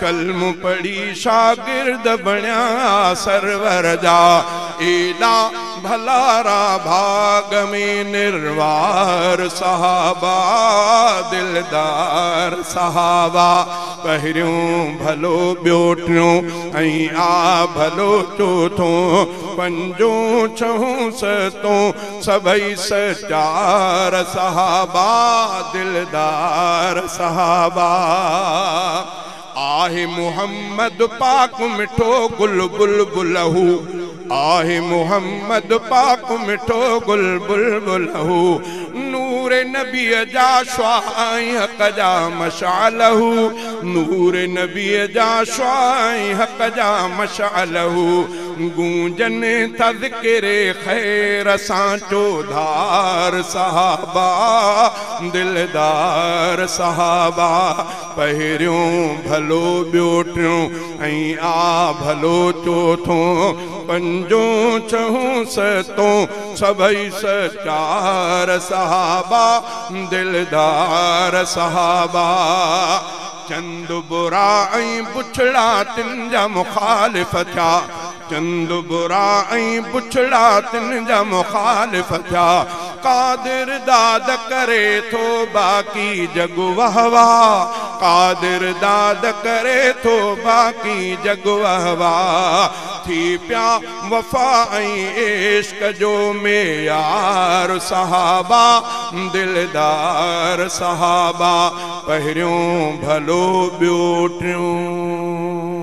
कलमो पढ़ी शागिर्द बणिया सरवर जा। एॾा भलारा भाग में निर्वार सहाबा दिलदार सहाबा। पहिरियों भलो ॿियो टियों ऐं आ भलो चोथों पंजों छहों सतों सबई सचार सहाबा दिलदार सहाबा। आहे मुहम्मद पाक मिठो गुल बुलबुलहू आहे मुहम्मद पाक मिठो गुल बुलबुलहू नूर नबीअ जा शुआई हक़ जा मशालहू नूर नबीअ जा शुआई हक़ जा मशालहू गूंजन था ज़िक्रे खैर सां चोधार सहाबा दिलदार सहाबा। पहिरियों भलो ॿियो टियों ऐं आ भलो चोथों पंजों छहों सतों सबई सचार सहाबा दिलदार सहाबा। चंद बुरा ऐं बुछड़ा तिन जा मुखालिफ़ थिया चंद बुरा ऐं बुछड़ा तिन जा मुखालिफ़ थिया कादिर दाद करे थो बाक़ी जग वहवा कादिर दाद करे थो बाक़ी जग वहवा। थी पिया वफ़ा ऐं इश्क जो मेयार सहाबा दिलदार सहाबा। पहिरियों भलो ॿियो टियों